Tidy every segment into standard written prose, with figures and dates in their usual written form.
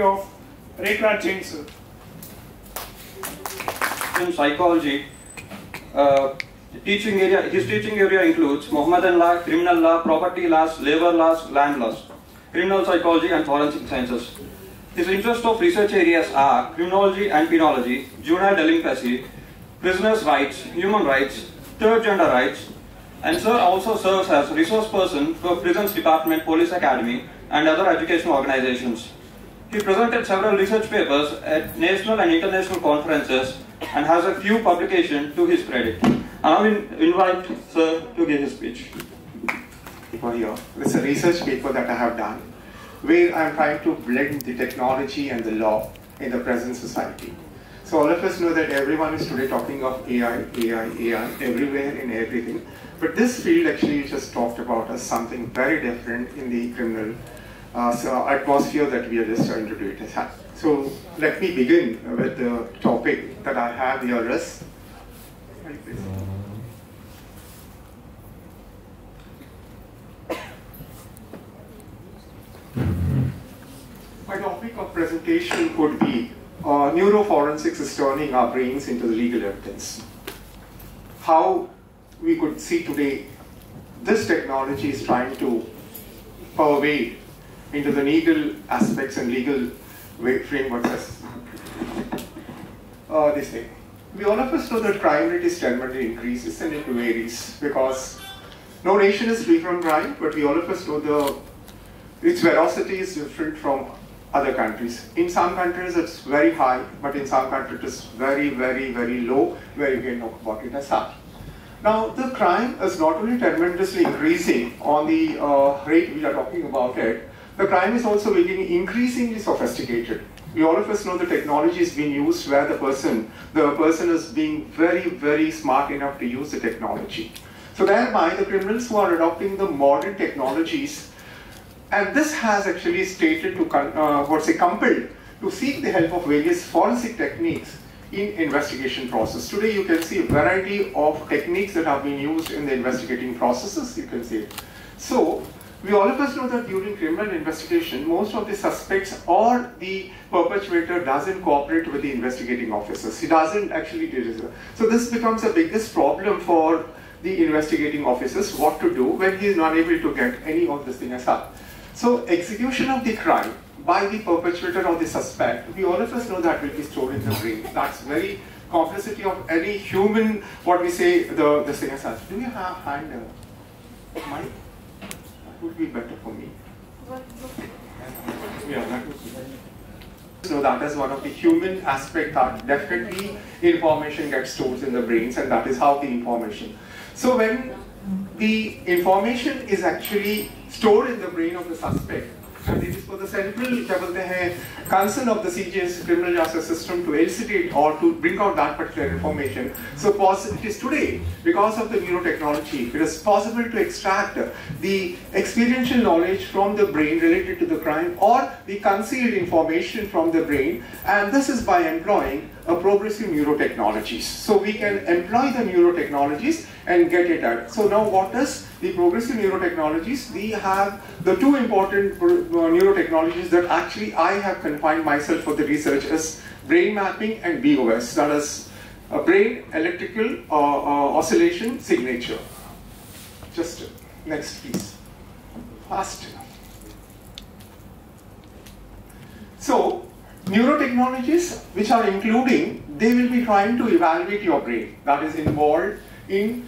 be of Rekhraj Jain, sir. In psychology, his teaching area includes Mohammedan law, criminal law, property laws, labor laws, land laws, criminal psychology and forensic sciences. His interests of research areas are criminology and penology, juvenile delinquency, prisoners' rights, human rights, third gender rights, and sir also serves as resource person for Prisons Department, Police Academy, and other educational organizations. He presented several research papers at national and international conferences and has a few publications to his credit. I will invite sir to give his speech. Here. It's a research paper that I have done where I'm trying to blend the technology and the law in the present society. So all of us know that everyone is today talking of AI everywhere in everything. But this field actually just talked about as something very different in the criminal atmosphere that we are just trying to do it as. So let me begin with the topic that I have here is. My topic of presentation could be neuroforensics is turning our brains into the legal evidence. How we could see today this technology is trying to pervade into the legal aspects and legal frameworks as this thing. We all of us know that crime rate is steadily increases and it varies because no nation is free from crime, but we all of us know its velocity is different from other countries. In some countries it's very high, but in some countries it's very, very, very low, where you can know about it as such. Now, the crime is not only tremendously increasing on the rate we are talking about it, the crime is also getting increasingly sophisticated. We all of us know the technology is being used where the person is being very, very smart enough to use the technology. So thereby, the criminals who are adopting the modern technologies, and this has actually stated to, compelled to seek the help of various forensic techniques in investigation process. Today you can see a variety of techniques that have been used in the investigating processes, you can see. So, we all of us know that during criminal investigation, most of the suspects or the perpetrator doesn't cooperate with the investigating officers. He doesn't actually do this. So this becomes the biggest problem for the investigating officers, what to do when he is not able to get any of this thing as well. So execution of the crime by the perpetrator or the suspect, we all of us know that will be stored in the brain. That's very complexity of any human, what we say, the thing as such. Do you have hand mic? That would be better for me. Yeah, that would be better. So that is one of the human aspect that definitely information gets stored in the brains, and that is how the information. So when the information is actually stored in the brain of the suspect, and it is for the central concern of the CJS criminal justice system to elucidate or to bring out that particular information. So it is today, because of the neurotechnology, it is possible to extract the experiential knowledge from the brain related to the crime or the concealed information from the brain, and this is by employing a progressive neurotechnologies. So we can employ the neurotechnologies and get it out. So now what is the progressive neurotechnologies? We have the two important neurotechnologies that actually I have confined myself for the research is brain mapping and BOS, that is brain electrical oscillation signature. Just next please, fast. So neurotechnologies which are including, they will be trying to evaluate your brain, that is involved in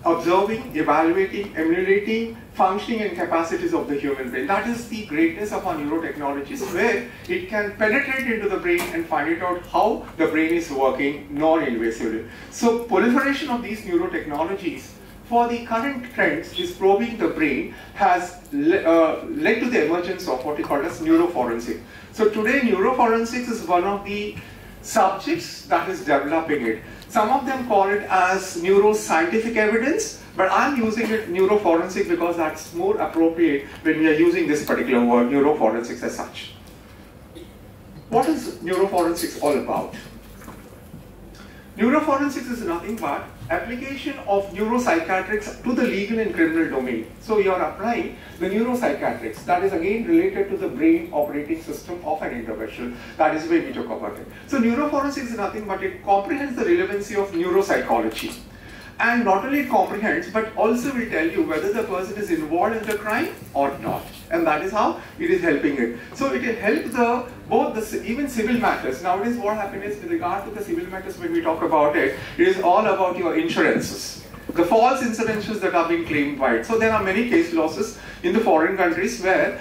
observing, evaluating, emulating functioning and capacities of the human brain. That is the greatness of our neurotechnologies, where it can penetrate into the brain and find it out how the brain is working non-invasively. So proliferation of these neurotechnologies for the current trends is probing the brain has led to the emergence of what we call as neuroforensic. So today neuroforensics is one of the subjects that is developing it. Some of them call it as neuroscientific evidence, but I'm using it neuroforensic because that's more appropriate when we are using this particular word, neuroforensics as such. What is neuroforensics all about? Neuroforensics is nothing but application of neuropsychiatrics to the legal and criminal domain. So you are applying the neuropsychiatrics, that is again related to the brain operating system of an individual. That is why we talk about it. So neuroforensics is nothing but it comprehends the relevancy of neuropsychology. And not only it comprehends, but also will tell you whether the person is involved in the crime or not. And that is how it is helping it. So it will help even civil matters. Nowadays what happens is, with regard to the civil matters, when we talk about it, it is all about your insurances. The false insurances that are being claimed by it. So there are many case losses in the foreign countries where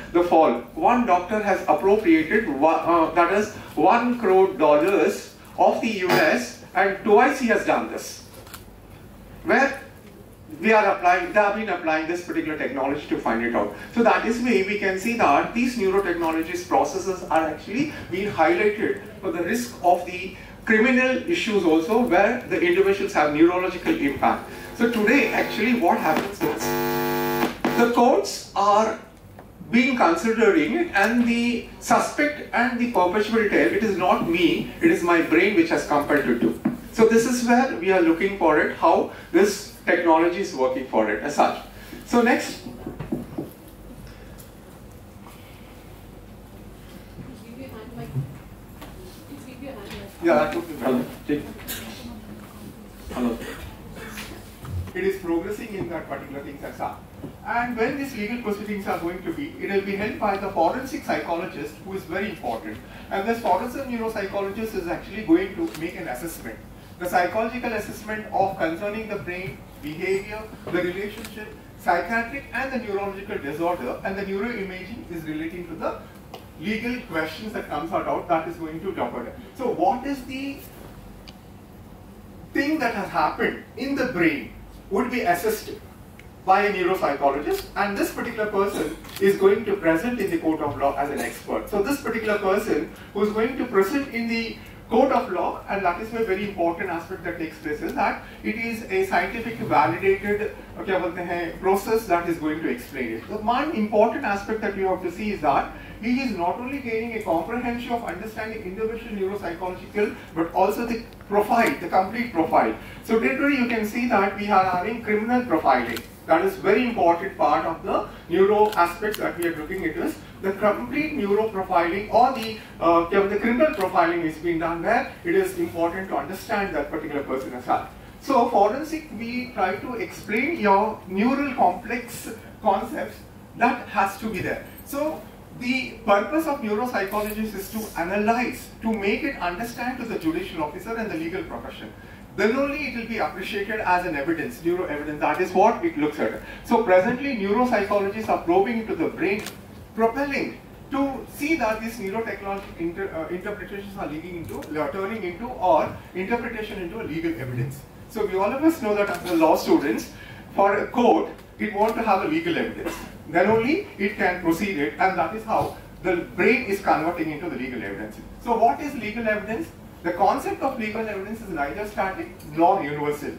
one doctor has appropriated, that is $1 crore of the US, and twice he has done this. Where they have been applying this particular technology to find it out. So that is why we can see that these neurotechnologies processes are actually being highlighted for the risk of the criminal issues also, where the individuals have neurological impact. So today actually what happens is, the courts are being considering it, and the suspect and the perpetrator tell, it is not me, it is my brain which has compelled to do. So this is where we are looking for it, how this technology is working for it as such. So next. Yeah, that took me. Hello. It is progressing in that particular thing as such. And when these legal proceedings are going to be, it will be held by the forensic psychologist, who is very important. And this forensic neuropsychologist is actually going to make an assessment. The psychological assessment of concerning the brain, behavior, the relationship, psychiatric and the neurological disorder, and the neuroimaging is relating to the legal questions that comes out that is going to talk about it. So what is the thing that has happened in the brain would be assessed by a neuropsychologist, and this particular person is going to present in the court of law as an expert. So this particular person who is going to present in the court of law, and that is a very important aspect that takes place, is that it is a scientific validated process that is going to explain it. The one important aspect that you have to see is that he is not only gaining a comprehension of understanding individual neuropsychological, but also the profile, the complete profile. So literally you can see that we are having criminal profiling. That is very important part of the neuro aspects that we are looking at is the complete neuro profiling, or the criminal profiling is being done where it is important to understand that particular person as well. So forensic, we try to explain your neural complex concepts that has to be there. So the purpose of neuropsychologists is to analyze, to make it understand to the judicial officer and the legal profession. Then only it will be appreciated as an evidence, neuro evidence. That is what it looks at. So presently neuropsychologists are probing into the brain, propelling to see that these neurotechnological interpretations are turning into or interpretation into a legal evidence. So we all of us know that as the law students, for a court, it wants to have a legal evidence. Then only it can proceed it, and that is how the brain is converting into the legal evidence. So what is legal evidence? The concept of legal evidence is neither static nor universal,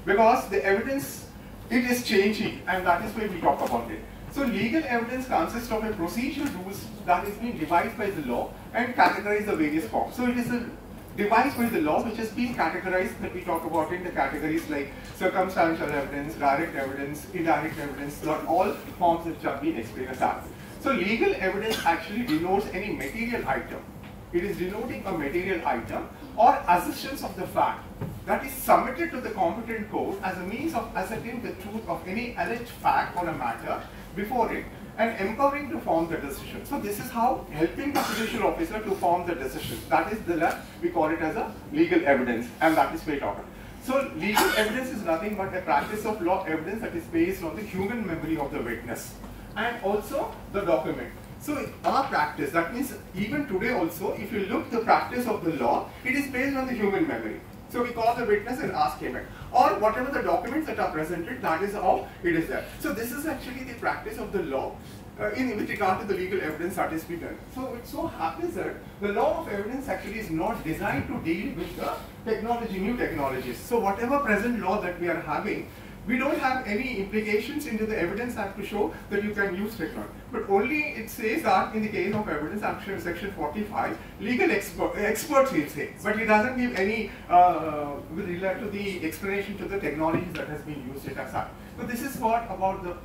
because the evidence, it is changing, and that is why we talk about it. So legal evidence consists of a procedural rules that is being devised by the law and categorized the various forms. So it is a devised by the law which has been categorized, that we talk about in the categories like circumstantial evidence, direct evidence, indirect evidence, not all forms which have been explained as that. So legal evidence actually denotes any material item. It is denoting a material item or assertions of the fact that is submitted to the competent court as a means of ascertaining the truth of any alleged fact or a matter before it, and empowering to form the decision. So this is how helping the judicial officer to form the decision. That is we call it as a legal evidence, and that is why we talk about. So legal evidence is nothing but a practice of law evidence that is based on the human memory of the witness and also the document. So our practice, that means even today also, if you look the practice of the law, it is based on the human memory. So we call the witness and ask him it. Or whatever the documents that are presented, that is how it is there. So this is actually the practice of the law with regard to the legal evidence that is being done. So it so happens that the law of evidence actually is not designed to deal with the technology, new technologies. So whatever present law that we are having, We don't have any implications into the evidence act to show that you can use technology. But only it says that in the case of evidence act section 45, legal experts will say. But it doesn't give any with regard to the explanation to the technologies that has been used it as such. So this is what about the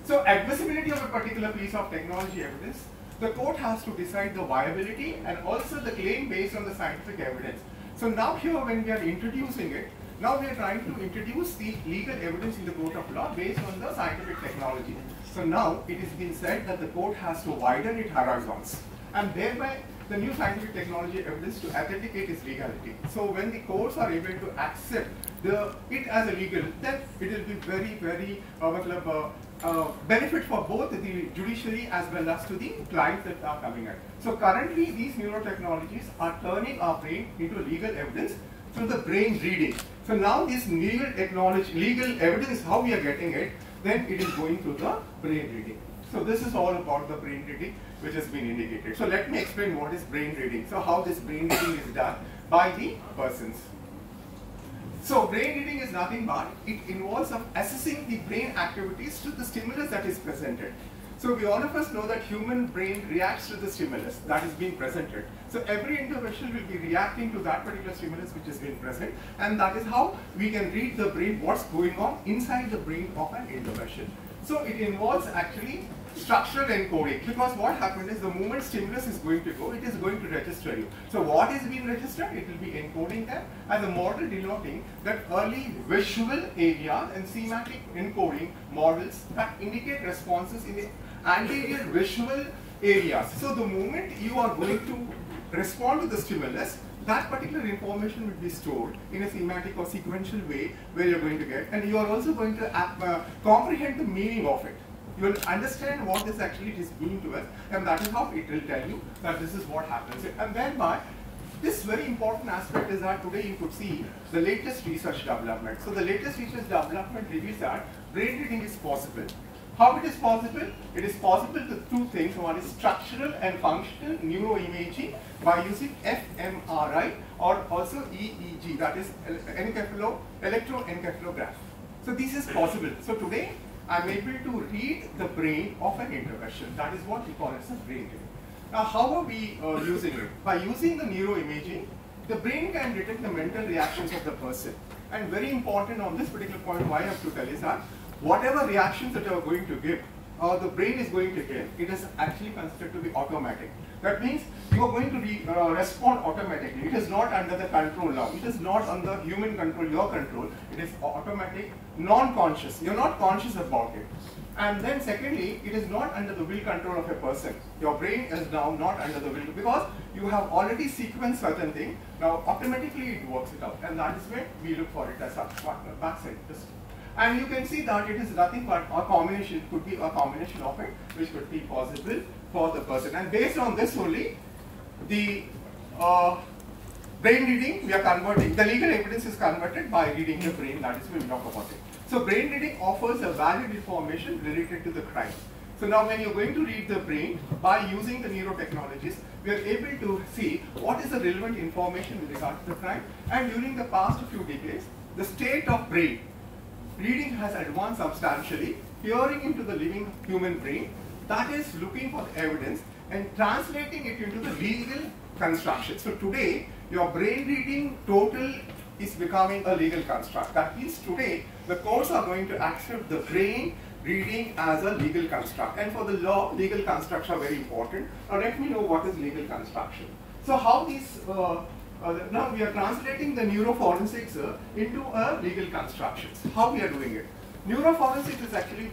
so admissibility of a particular piece of technology evidence. The court has to decide the viability and also the claim based on the scientific evidence. So now here when we are introducing it, now we are trying to introduce the legal evidence in the court of law based on the scientific technology. So now it has been said that the court has to widen its horizons and thereby the new scientific technology evidence to authenticate its legality. So when the courts are able to accept it as a legal, then it will be very benefit for both the judiciary as well as to the clients that are coming at. So currently these neurotechnologies are turning our brain into legal evidence through the brain reading. So now this legal evidence, how we are getting it, then it is going through the brain reading. So this is all about the brain reading which has been indicated. So let me explain what is brain reading. So how this brain reading is done by the persons. So brain reading is nothing but it involves of assessing the brain activities to the stimulus that is presented. So we all of us know that human brain reacts to the stimulus that is being presented. So every individual will be reacting to that particular stimulus which is being present, and that is how we can read the brain, what's going on inside the brain of an individual. So it involves actually structural encoding, because what happened is the moment stimulus is going to go, it is going to register you. So what is being registered? It will be encoding them as a model denoting that early visual areas and semantic encoding models that indicate responses in the anterior visual areas. So the moment you are going to respond to the stimulus, that particular information will be stored in a semantic or sequential way where you're going to get, and you are also going to comprehend the meaning of it. You will understand what this actually is meaning to us, and that is how it will tell you that this is what happens. And thereby, this very important aspect is that today you could see the latest research development. So the latest research development reveals that brain reading is possible. How it is possible? It is possible to two things. One is structural and functional neuroimaging by using fMRI or also EEG, that is electroencephalograph. So this is possible. So today I am able to read the brain of an individual. That is what we call as a brain reading. Now how are we using it? By using the neuroimaging, the brain can detect the mental reactions of the person. And very important on this particular point, why I have to tell is that whatever reactions that you are going to give, or the brain is going to give, it is actually considered to be automatic. That means you are going to respond automatically. It is not under the control now. It is not under human control, your control. It is automatic, non-conscious. You are not conscious about it. And then secondly, it is not under the will control of a person. Your brain is now not under the will, because you have already sequenced certain things. Now automatically it works it out. And that is where we look for it as a backside. And you can see that it is nothing but a combination, it could be a combination of it, which could be possible for the person. And based on this only, the brain reading, we are converting, the legal evidence is converted by reading the brain, that is when we talk about it. So brain reading offers a valid information related to the crime. So now when you're going to read the brain, by using the neurotechnologies, we are able to see what is the relevant information with regard to the crime. And during the past few decades, the state of brain reading has advanced substantially, peering into the living human brain, that is looking for the evidence and translating it into the legal construction. So today, your brain reading total is becoming a legal construct. That means today, the courts are going to accept the brain reading as a legal construct. And for the law, legal constructs are very important. Now let me know what is legal construction. So how these now we are translating the neuroforensics into a legal constructions. How we are doing it? Neuroforensics is actually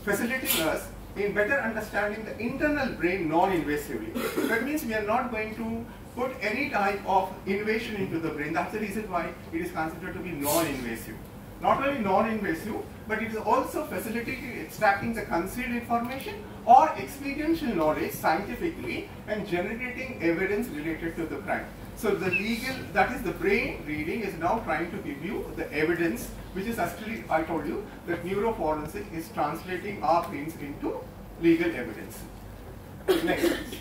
facilitating us in better understanding the internal brain non-invasively. That means we are not going to put any type of invasion into the brain. That's the reason why it is considered to be non-invasive. Not only non-invasive, but it is also facilitating extracting the concealed information or experiential knowledge scientifically and generating evidence related to the crime. So the legal, that is the brain reading, is now trying to give you the evidence, which is actually, I told you, that neuroforensic is translating our brains into legal evidence. Next.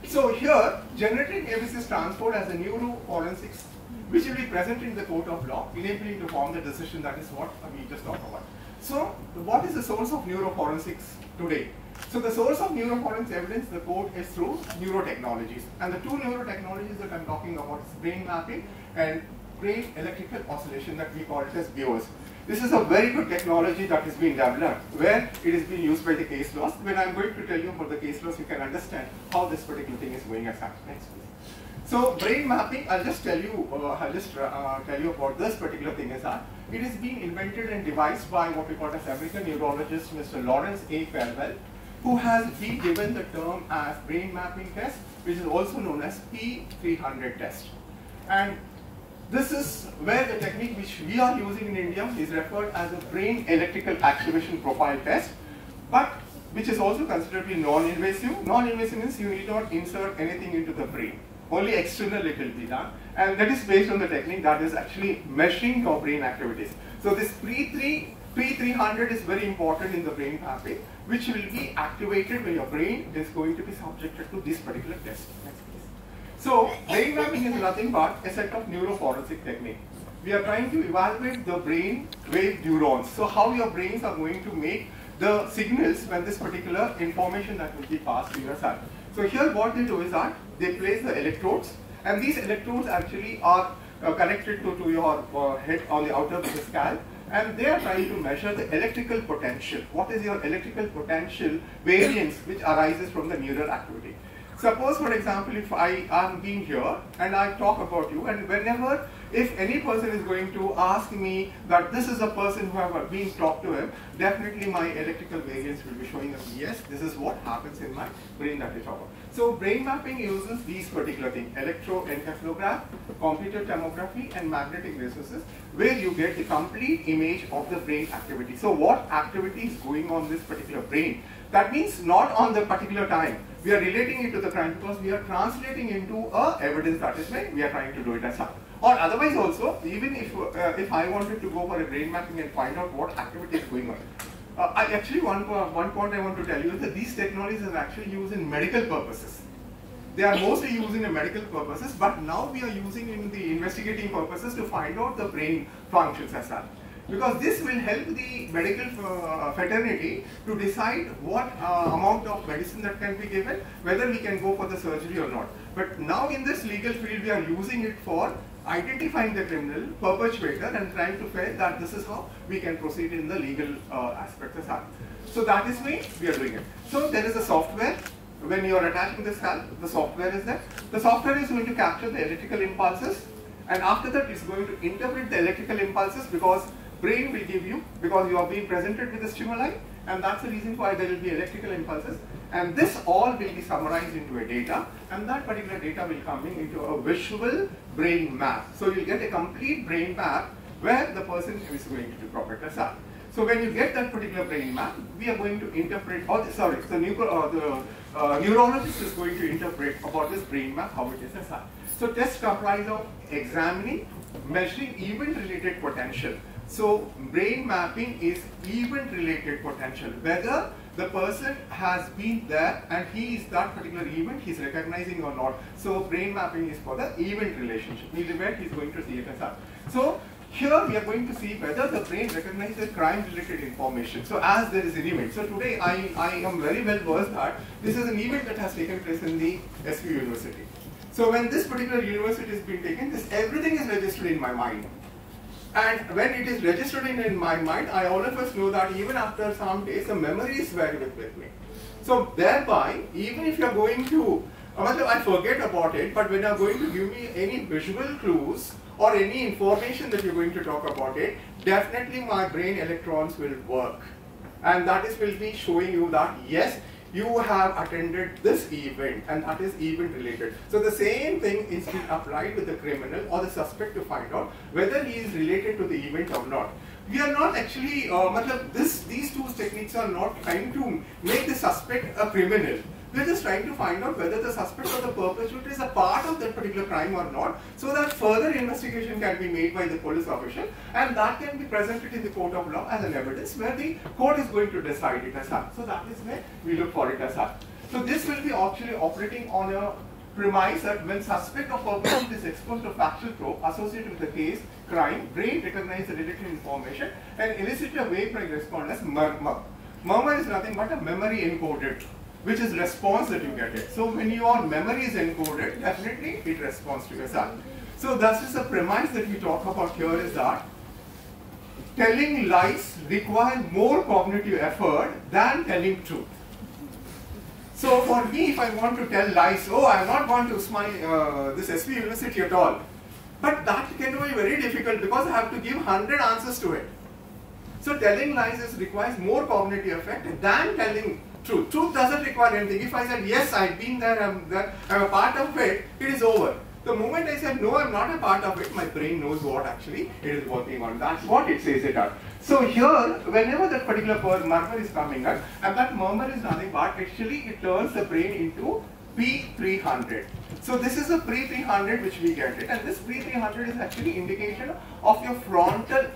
So here, generating evidence is transferred as a neuroforensics which will be present in the court of law, enabling to form the decision. That is what we just talked about. So, what is the source of neuroforensics today? So, the source of neuroforensics evidence, the code is through neurotechnologies. And the two neurotechnologies that I'm talking about is brain mapping and brain electrical oscillation, that we call it as BOS. This is a very good technology that has been developed where it is being used by the case laws. When I'm going to tell you about the case laws, you can understand how this particular thing is going as such. Next, please. So brain mapping, I'll just tell you about this particular thing as that. It is being invented and devised by what we call as American neurologist Mr. Lawrence A. Farwell, who has been given the term as brain mapping test, which is also known as P300 test. And this is where the technique which we are using in India is referred as a brain electrical activation profile test, but which is also considered to be non-invasive. Non-invasive means you need not insert anything into the brain. Only external it will be done, and that is based on the technique that is actually measuring your brain activities. So this P300 is very important in the brain mapping, which will be activated when your brain is going to be subjected to this particular test. Next, please. So brain mapping is nothing but a set of neuroforensic technique. We are trying to evaluate the brain wave neurons. So how your brains are going to make the signals when this particular information that will be passed to your cell. So here what they do is that they place the electrodes, and these electrodes actually are connected to your head on the outer of the scalp, and they are trying to measure the electrical potential. What is your electrical potential variance which arises from the neural activity? Suppose, for example, if I am being here and I talk about you, and whenever, if any person is going to ask me that this is a person who have been talked to him, definitely my electrical variance will be showing up, yes, this is what happens in my brain that we talk about. So brain mapping uses these particular things: electroencephalograph, computer tomography, and magnetic resonance, where you get the complete image of the brain activity. So what activity is going on this particular brain? That means not on the particular time. We are relating it to the crime because we are translating into evidence. That is why we are trying to do it as well. Or otherwise also, even if I wanted to go for a brain mapping and find out what activity is going on. Actually, one point I want to tell you is that these technologies are actually used in medical purposes. They are mostly used in medical purposes, but now we are using in the investigating purposes to find out the brain functions as well. Because this will help the medical fraternity to decide what amount of medicine that can be given, whether we can go for the surgery or not. But now in this legal field, we are using it for identifying the criminal, perpetrator, and trying to find that this is how we can proceed in the legal aspect as well. So that is why we are doing it. So there is a software. When you are attaching the scalp, the software is there. The software is going to capture the electrical impulses, and after that it's going to interpret the electrical impulses, because brain will give you, because you are being presented with the stimuli, and that's the reason why there will be electrical impulses, and this all will be summarized into a data, and that particular data will come into a visual brain map. So you'll get a complete brain map where the person is going to do proper test. So when you get that particular brain map, we are going to interpret, the neurologist is going to interpret about this brain map, how it is assessed. So tests comprise of examining, measuring event-related potential. So brain mapping is event-related potential, whether the person has been there and he is that particular event, he is recognizing or not. So brain mapping is for the event relationship. He is going to see it as that. So here we are going to see whether the brain recognizes crime-related information. So as there is an event. So today I am very well versed that this is an event that has taken place in the SVU University. So when this particular university is being taken, everything is registered in my mind. And when it is registered in my mind, I all of us know that even after some days, the memory is very with me. So thereby, even if you are going to, I forget about it, but when you are going to give me any visual clues or any information that you are going to talk about it, definitely my brain electrons will work. And that will be showing you that yes, you have attended this event, and that is event related. So the same thing is being applied with the criminal or the suspect to find out whether he is related to the event or not. We are not actually, these two techniques are not trying to make the suspect a criminal. We are just trying to find out whether the suspect or the perpetrator is a part of that particular crime or not, so that further investigation can be made by the police official, and that can be presented in the court of law as an evidence where the court is going to decide it as such. So that is where we look for it as such. So this will be actually operating on a premise that when suspect or perpetrator is exposed to factual probe associated with the case, crime, brain recognizes the detected information and elicits a wave-like response as murmur. Murmur is nothing but a memory encoded, which is response that you get it. So when your memory is encoded, definitely it responds to yourself. So that is the premise that we talk about here, is that telling lies require more cognitive effort than telling truth. So for me, if I want to tell lies, oh, I am not going to this SVU university at all. But that can be very difficult because I have to give 100 answers to it. So telling lies requires more cognitive effort than telling truth. Truth doesn't require anything. If I said, yes, I've been there, I'm a part of it, it is over. The moment I said, no, I'm not a part of it, my brain knows what actually it is working on. That's what it says it at. So here, whenever that particular murmur is coming up, and that murmur is nothing but actually it turns the brain into P300. So this is a P300 which we get it, and this P300 is actually indication of your frontal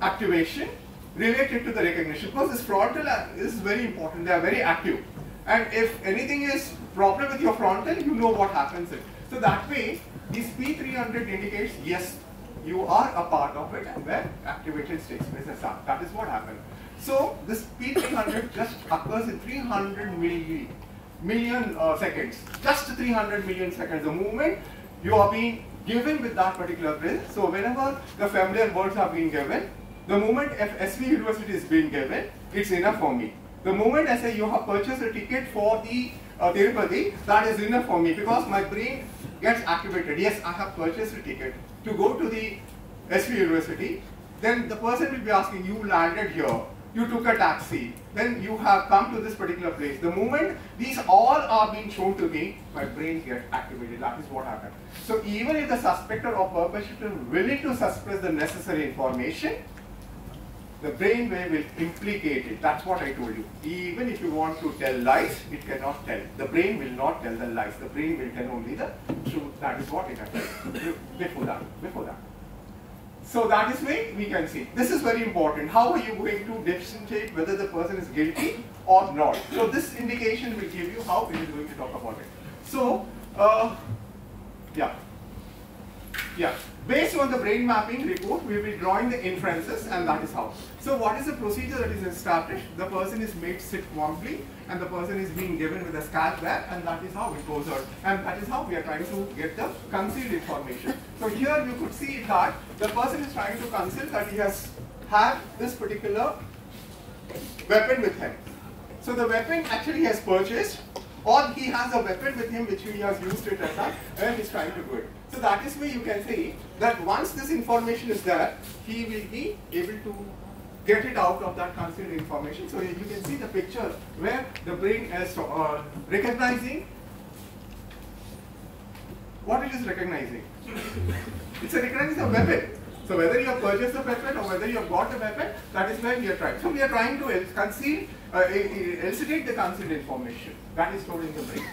activation related to the recognition, because this frontal is very important. They are very active, and if anything is problem with your frontal, you know what happens. So that way, this P300 indicates yes, you are a part of it, and where activation takes place as such. That is what happened. So this P300 just occurs in 300 million seconds, just 300 million seconds. The moment you are being given with that particular place. So whenever the familiar words are being given, the moment SVU University is being given, it's enough for me. The moment I say you have purchased a ticket for the Tirupati, that is enough for me because my brain gets activated. Yes, I have purchased a ticket to go to the SVU University. Then the person will be asking, you landed here, you took a taxi, then you have come to this particular place. The moment these all are being shown to me, my brain gets activated. That is what happened. So even if the suspected or perpetrator is willing to suppress the necessary information, the brain wave will implicate it. That's what I told you. Even if you want to tell lies, it cannot tell. The brain will not tell the lies. The brain will tell only the truth. That is what it happens before that. So that is why we can see. This is very important. How are you going to differentiate whether the person is guilty or not? So this indication will give you how it is going to talk about it. So, yeah. Based on the brain mapping report, we will be drawing the inferences, and that is how. So what is the procedure that is established? The person is made sit warmly, and the person is being given with a scalp there, and that is how it goes out. And that is how we are trying to get the concealed information. So here you could see that the person is trying to conceal that he has had this particular weapon with him. So the weapon actually he has purchased, or he has a weapon with him which he has used it as such, and he's trying to do it. So that is where you can see that once this information is there, he will be able to get it out of that concealed information. So you can see the picture where the brain is recognizing what it is recognizing. It's recognizing a weapon. So whether you have purchased a weapon or whether you have got a weapon, that is where we are trying. So we are trying to elucidate the concealed information that is stored in the brain.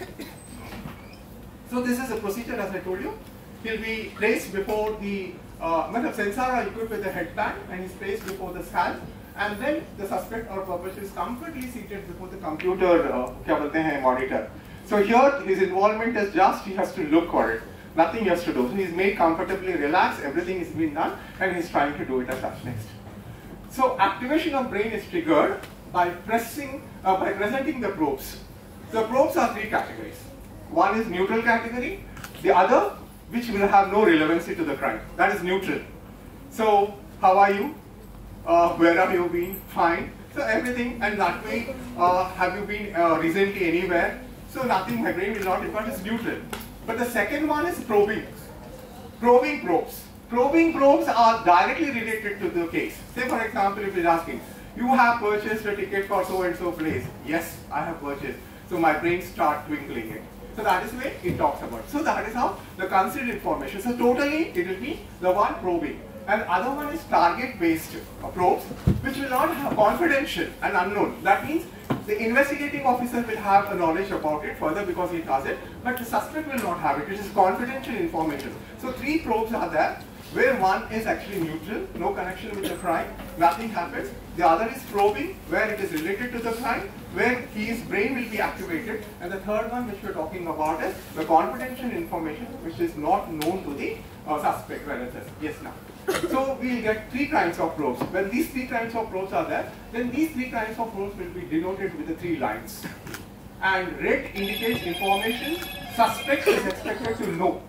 So this is a procedure, as I told you. He'll be placed before the sensor are equipped with a headband, and he's placed before the scalp, and then the suspect or perpetrator is comfortably seated before the computer monitor. So here his involvement is just he has to look for it. Nothing he has to do. So he's made comfortably relaxed, everything is being done, and he's trying to do it as such next. So activation of brain is triggered by presenting the probes. So probes are three categories. One is neutral category, the other which will have no relevancy to the crime. That is neutral. So how are you? Where have you been? Fine. So everything, and that way, have you been recently anywhere? So nothing, my brain will not record, it's neutral. But the second one is probing. Probing probes. Probing probes are directly related to the case. Say for example, if you're asking, you have purchased a ticket for so and so place. Yes, I have purchased. So my brain starts twinkling it. So that is where it talks about. So that is how the concealed information. So totally it will be the one probing. And the other one is target-based probes, which will not have confidential and unknown. That means the investigating officer will have a knowledge about it further because he does it, but the suspect will not have it. It is confidential information. So three probes are there. where one is actually neutral, no connection with the crime, nothing happens. The other is probing, where it is related to the crime, where his brain will be activated. And the third one which we are talking about is the confidential information which is not known to the suspect. Where it is. Yes, now. So we will get 3 kinds of probes. When these 3 kinds of probes are there, then these 3 kinds of probes will be denoted with the 3 lines. And red indicates information suspect is expected to know.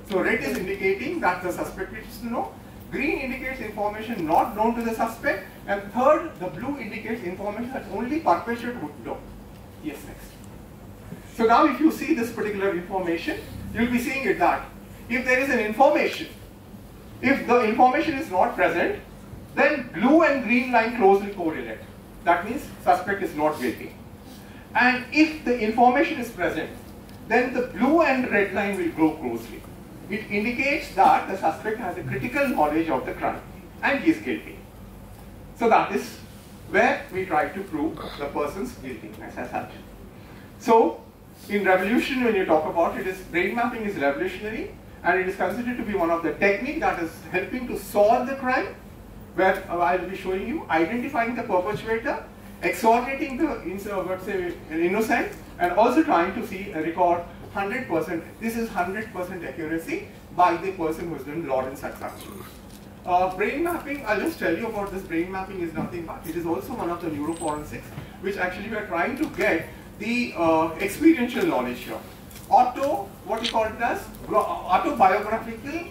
So red is indicating that the suspect is to know. Green indicates information not known to the suspect. And third, the blue indicates information that only perpetrator would know. Yes, next. So now if you see this particular information, you will be seeing it that if there is an information, if the information is not present, then blue and green line closely correlate. That means suspect is not guilty. And if the information is present, then the blue and red line will go closely. It indicates that the suspect has a critical knowledge of the crime and he is guilty. So that is where we try to prove the person's guiltiness as such. So in revolution, when you talk about it, brain mapping is revolutionary, and it is considered to be one of the techniques that is helping to solve the crime, where I will be showing you identifying the perpetrator, exonerating the innocent, and also trying to see a record 100%. This is 100% accuracy by the person who has done Lawrence extraction. Brain mapping, I'll just tell you about this. Brain mapping is nothing but it is also one of the neuroforensics, which actually we are trying to get the experiential knowledge here. What you call it as autobiographical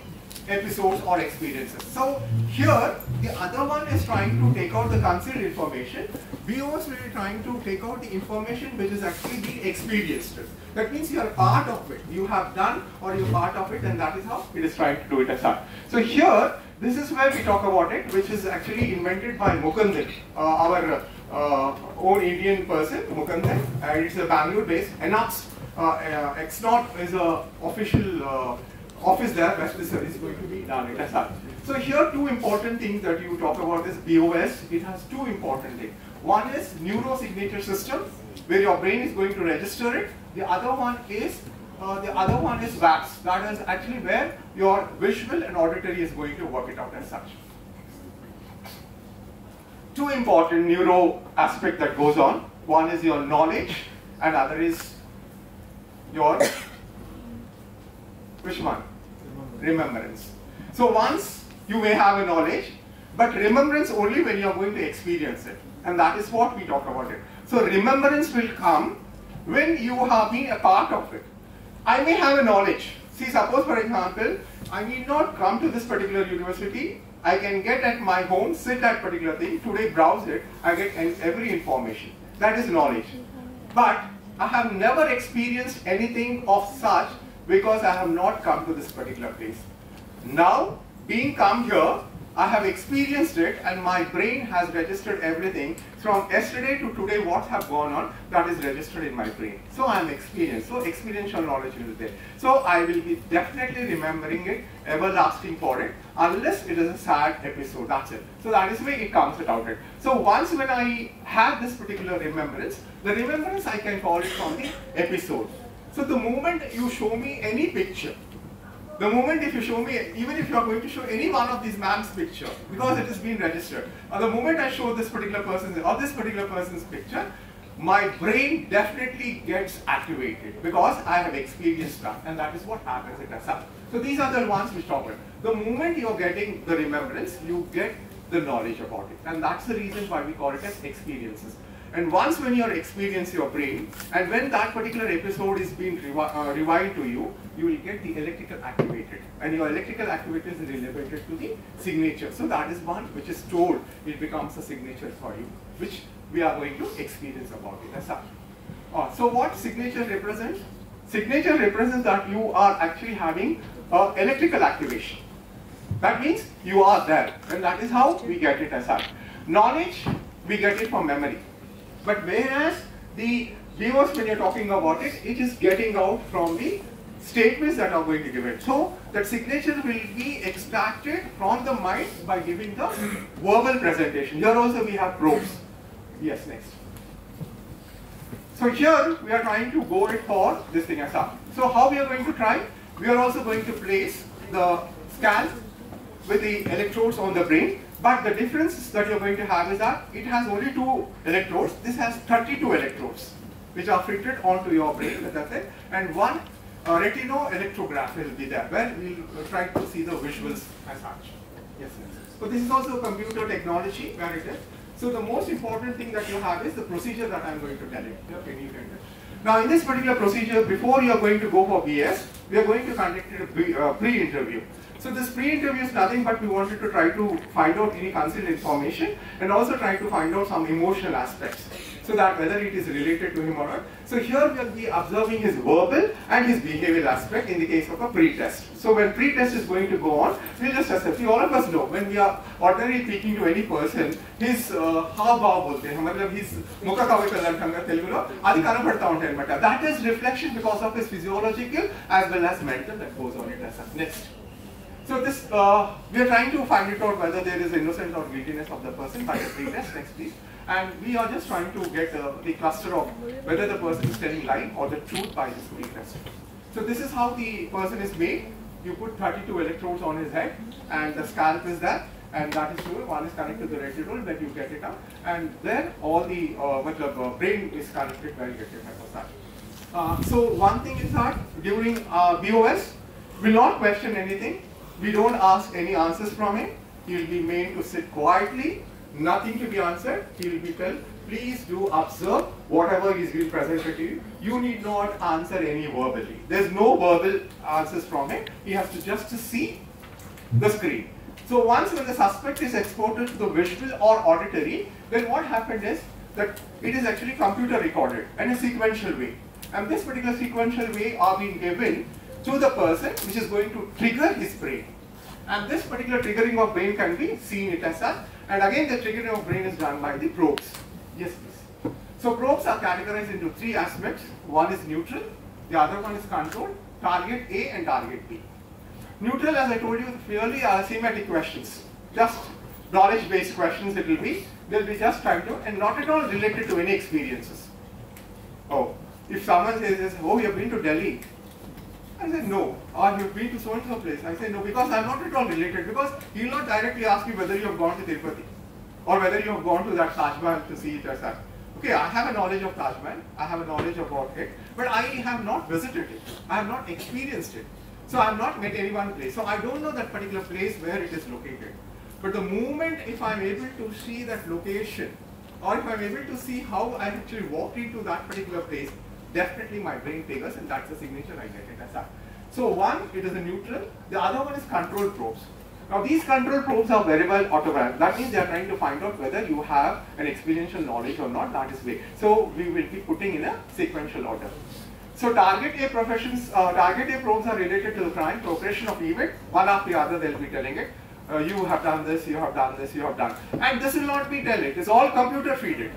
episodes or experiences. So here, the other one is trying to take out the concealed information. BOS will be trying to take out the information which is actually being experienced. That means you are part of it. You have done or you are part of it, and that is how it is trying to do it as such. So here, this is where we talk about it, which is actually invented by Mukundan, our own Indian person, Mukundan, and it's a Bangalore-based. ENOX X0 is a official office there where this is going to be done. It as such. So here, 2 important things that you talk about is BOS. It has 2 important things. One is neurosignature system, where your brain is going to register it. The other one is VAX. That is actually where your visual and auditory is going to work it out as such. 2 important neuro aspect that goes on. One is your knowledge, and other is your which one? Remembrance. So once you may have a knowledge, but remembrance only when you are going to experience it, and that is what we talk about it. So remembrance will come when you have been a part of it. I may have a knowledge. See, suppose for example, I need not come to this particular university. I can get at my home, sit at particular thing, today browse it, I get every information. That is knowledge. But I have never experienced anything of such because I have not come to this particular place. Now, being come here, I have experienced it, and my brain has registered everything from yesterday to today. What have gone on, that is registered in my brain. So I am experienced. So experiential knowledge will be there. So I will be definitely remembering it, everlasting for it, unless it is a sad episode. That's it. So that is where it comes out. So once when I have this particular remembrance, the remembrance I can call it from the episode. So the moment you show me any picture, the moment if you show me, even if you are going to show any one of these man's picture, because it has been registered, the moment I show this particular person's or this particular person's picture, my brain definitely gets activated because I have experienced that, and that is what happens in a sub. So these are the ones which talk about. The moment you are getting the remembrance, you get the knowledge about it, and that's the reason why we call it as experiences. And once when you experience your brain, and when that particular episode is being rewind to you, you will get the electrical activated. And your electrical activated is related to the signature. So that is one which is stored. It becomes a signature for you, which we are going to experience about it as such. So what signature represents? Signature represents that you are actually having electrical activation. That means you are there. And that is how we get it as such. Knowledge, we get it from memory. But whereas the BOS, when you're talking about it, it is getting out from the statements that are going to give it. So that signature will be extracted from the mind by giving the verbal presentation. Here also we have probes. Yes, next. So here we are trying to go it for this thing as well. So how we are going to try? We are also going to place the scan with the electrodes on the brain, but the difference that you're going to have is that it has only 2 electrodes. This has 32 electrodes, which are fitted onto your brain, that's it, and one retinoelectrograph will be there, where we'll try to see the visuals as such. Yes, yes. So this is also computer technology where it is. So the most important thing that you have is the procedure that I'm going to tell you. Okay, you can do. Now in this particular procedure, before you are going to go for BS, we are going to conduct a pre-interview. So this pre-interview is nothing but we wanted to try to find out any concealed information and also try to find out some emotional aspects, so that whether it is related to him or not. So here we will be observing his verbal and his behavioral aspect in the case of a pre-test. So when pre-test is going to go on, we'll just assess. See, all of us know when we are ordinarily speaking to any person, his हाव-भाव बोलते हैं, मतलब his मुख कविकलन ठंगा तेलुगु लो आदि कनपड़ता उन्हें अन्नटा. That is reflection because of his physiological as well as mental that goes on it as such. Next. So this, we are trying to find it out whether there is innocence or guiltiness of the person by the pre-test. Next please. And we are just trying to get the cluster of whether the person is telling lie or the truth by this pre-test. So this is how the person is made. You put 32 electrodes on his head and the scalp is there, and that is true. One is connected to the retinol, then you get it out, and then all the brain is connected where you get it out. So one thing is that during BOS, we will not question anything. We don't ask any answers from him. He will be made to sit quietly, nothing to be answered. He will be told, please do observe whatever is being presented to you. You need not answer any verbally. There's no verbal answers from him. He has to just see the screen. So once when the suspect is exported to the visual or auditory, then what happened is that it is actually computer recorded in a sequential way. And this particular sequential way are being given to the person, which is going to trigger his brain. And this particular triggering of brain can be seen it as such. And again, the triggering of brain is done by the probes. Yes, please. So probes are categorized into 3 aspects. One is neutral, the other one is controlled, target A and target B. Neutral, as I told you, purely are thematic questions. Just knowledge-based questions it will be. They'll be just trying to, and not at all related to any experiences. Oh, if someone says, oh, you've been to Delhi. I said, no. Or you've been to so-and-so place. I say, no, because I'm not at all related. Because he will not directly ask you whether you have gone to Tirupati or whether you have gone to that Taj Mahal to see it as that. Okay, I have a knowledge of Taj Mahal. I have a knowledge about it. But I have not visited it. I have not experienced it. So I have not met any one place. So I don't know that particular place where it is located. But the moment if I'm able to see that location, or if I'm able to see how I actually walked into that particular place, definitely my brain triggers, and that's the signature I get it as that. So one, it is a neutral. The other one is control probes. Now these control probes are very well automated. That means they are trying to find out whether you have an experiential knowledge or not. That is way. So we will be putting in a sequential order. So target A probes are related to the crime, progression of event. One after the other they'll be telling it. You have done this, you have done this, you have done. And this will not be tell it. It's all computer feeded.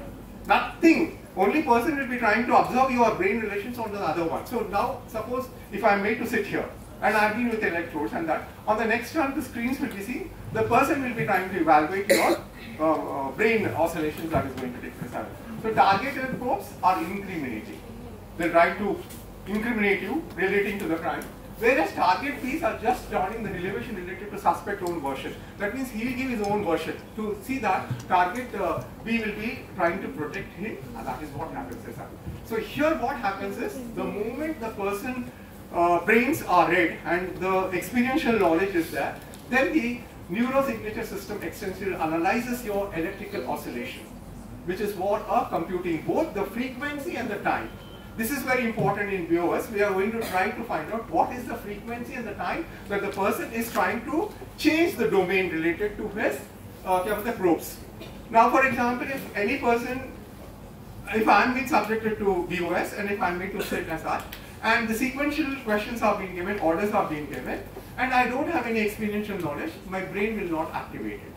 Nothing. Only person will be trying to observe your brain relations on the other one. So now suppose if I am made to sit here and I have been with electrodes and that, on the next turn the screens will be seen, the person will be trying to evaluate your brain oscillations that is going to take place. So targeted probes are incriminating. They try to incriminate you relating to the crime. Whereas target B's are just joining the relation related to suspect own version. That means he will give his own version to see that target B will be trying to protect him, and that is what happens. So here what happens is the moment the person brains are read and the experiential knowledge is there, then the neurosignature system extensively analyzes your electrical oscillation, which is what are computing both the frequency and the time. This is very important in BOS. We are going to try to find out what is the frequency and the time that the person is trying to change the domain related to his the probes. Now, for example, if any person, if I am being subjected to BOS and if I am being to sit as that, and the sequential questions are being given, orders are being given, and I don't have any experiential knowledge, my brain will not activate it.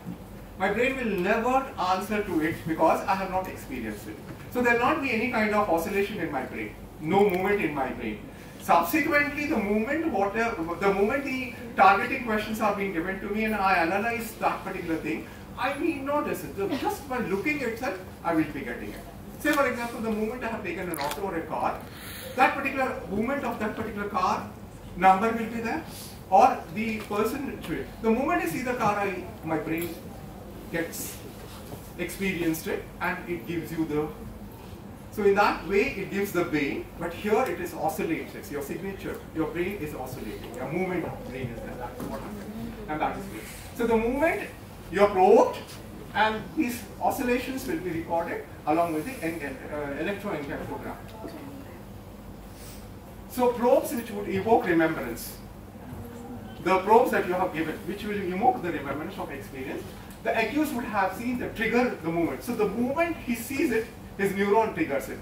My brain will never answer to it because I have not experienced it. So there will not be any kind of oscillation in my brain, no movement in my brain. Subsequently, the moment the targeting questions are being given to me and I analyze that particular thing, I need not listen. Just by looking itself, I will be getting it. Say for example, the moment I have taken an auto or a car, that particular movement of that particular car, number will be there, or the person, the moment I see the car, my brain gets experienced it and it gives you the, so in that way it gives the brain, but here it is oscillates, your signature, your brain is oscillating, your movement of brain is there, that's what happens, and that is it. So the moment you are provoked, and these oscillations will be recorded along with the electroencephalogram. So probes which would evoke remembrance, the probes that you have given, which will evoke the remembrance of experience, the accused would have seen the trigger the movement. So the moment he sees it, his neuron triggers it.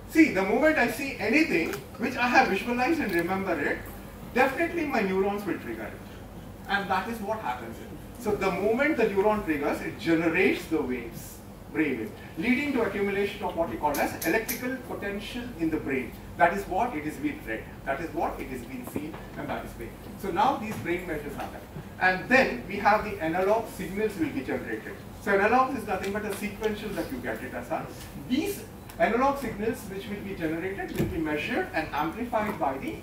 See, the moment I see anything which I have visualized and remember it, definitely my neurons will trigger it. And that is what happens. So the moment the neuron triggers, it generates the waves, brain waves, leading to accumulation of what we call as electrical potential in the brain. That is what it is being read, that is what it is being seen, and that is brain. So now these brain measures happen. And then we have the analog signals will be generated. So analog is nothing but a sequential that you get it as such. These analog signals which will be generated will be measured and amplified by the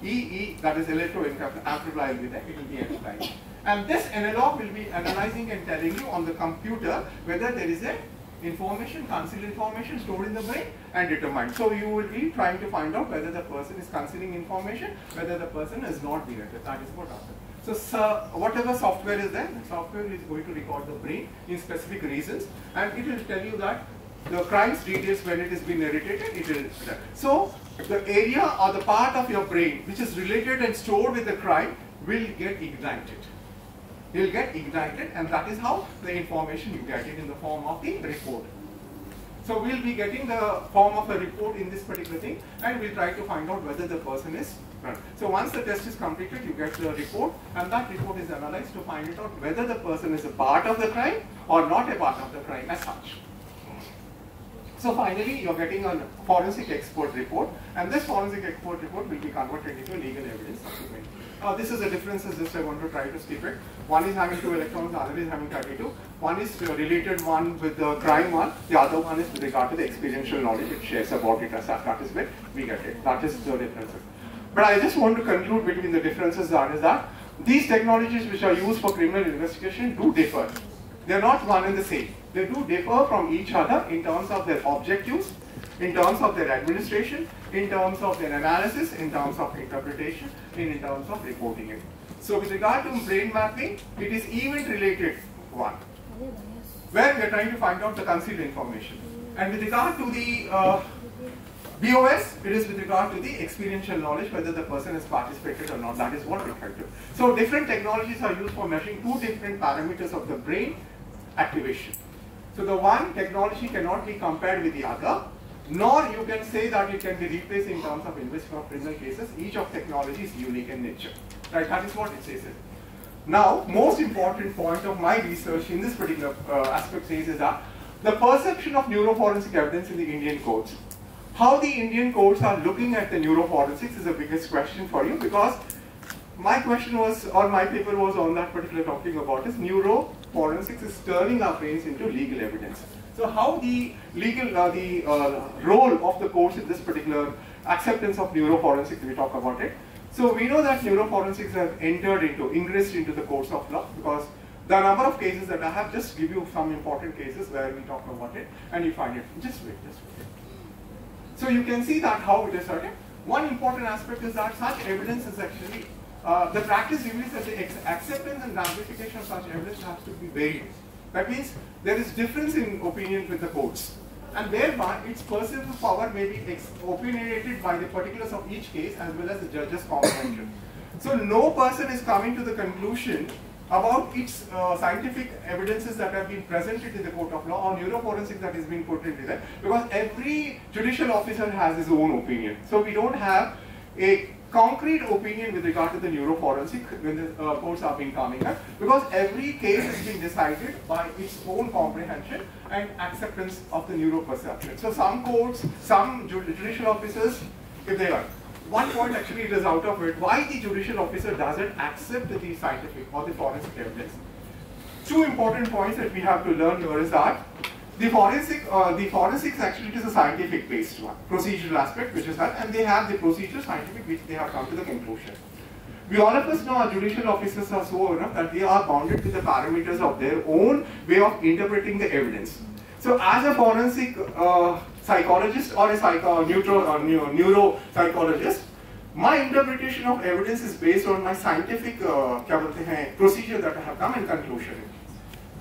EE, that is electroencephalogram with it will be amplified. And this analog will be analyzing and telling you on the computer whether there is a information, concealed information stored in the brain and determined. So you will be trying to find out whether the person is concealing information, whether the person is not doing it. That is what happens. So whatever software is there, the software is going to record the brain in specific reasons, and it will tell you that the crime's details when it is being narrated, it will. So the area or the part of your brain which is related and stored with the crime will get ignited. It will get ignited, and that is how the information you get it in the form of the report. So we'll be getting the form of a report in this particular thing, and we'll try to find out whether the person is run. So once the test is completed, you get the report, and that report is analyzed to find it out whether the person is a part of the crime or not a part of the crime as such. So finally, you're getting a forensic expert report, and this forensic expert report will be converted into legal evidence subsequently. This is the differences, just I want to try to skip it. One is having 2 electrons, the other is having 32. One is related one with the crime one, the other one is with regard to the experiential knowledge it shares about it as such. That is where we get it. That is the differences. But I just want to conclude between the differences that is that these technologies which are used for criminal investigation do differ. They are not one and the same. They do differ from each other in terms of their objectives, in terms of their administration, in terms of their analysis, in terms of interpretation, and in terms of reporting it. So with regard to brain mapping, it is event related one, where we are trying to find out the concealed information. And with regard to the BOS, it is with regard to the experiential knowledge, whether the person has participated or not. That is what we try to do. So different technologies are used for measuring 2 different parameters of the brain activation. So the one technology cannot be compared with the other, nor you can say that it can be replaced in terms of investigation of criminal cases. Each of technology is unique in nature. Right? That is what it says. Now, most important point of my research in this particular aspect says is that the perception of neuroforensic evidence in the Indian courts. How the Indian courts are looking at the neuroforensics is the biggest question for you, because my question was, or my paper was on that particular talking about is neuroforensics is turning our brains into legal evidence. So how the legal, role of the courts in this particular acceptance of neuroforensics, we talk about it. So we know that neuroforensics have ingressed into the courts of law, because the number of cases that I have, just give you some important cases where we talk about it, and you find it. Just wait. So you can see that how it is certain. One important aspect is that such evidence is actually, the practice reveals that the acceptance and amplification of such evidence has to be varied. That means there is difference in opinion with the courts, and thereby its perceived power may be opinionated by the particulars of each case as well as the judge's comprehension. So no person is coming to the conclusion about its scientific evidences that have been presented in the court of law or neuroforensics that is being put into that, because every judicial officer has his own opinion. So we don't have a concrete opinion with regard to the neuroforensic when the courts are being coming up, because every case is being decided by its own comprehension and acceptance of the neuroperception. So some courts, some judicial officers, if they are, one point actually it is out of it, why the judicial officer doesn't accept the scientific or the forensic evidence. 2 important points that we have to learn here is that the forensics actually it is a scientific based one, procedural aspect which is that, and they have the procedure scientific which they have come to the conclusion. We all of us know our judicial officers are so enough that they are bounded to the parameters of their own way of interpreting the evidence. So as a forensic psychologist or a neuropsychologist, my interpretation of evidence is based on my scientific procedure that I have come in conclusion.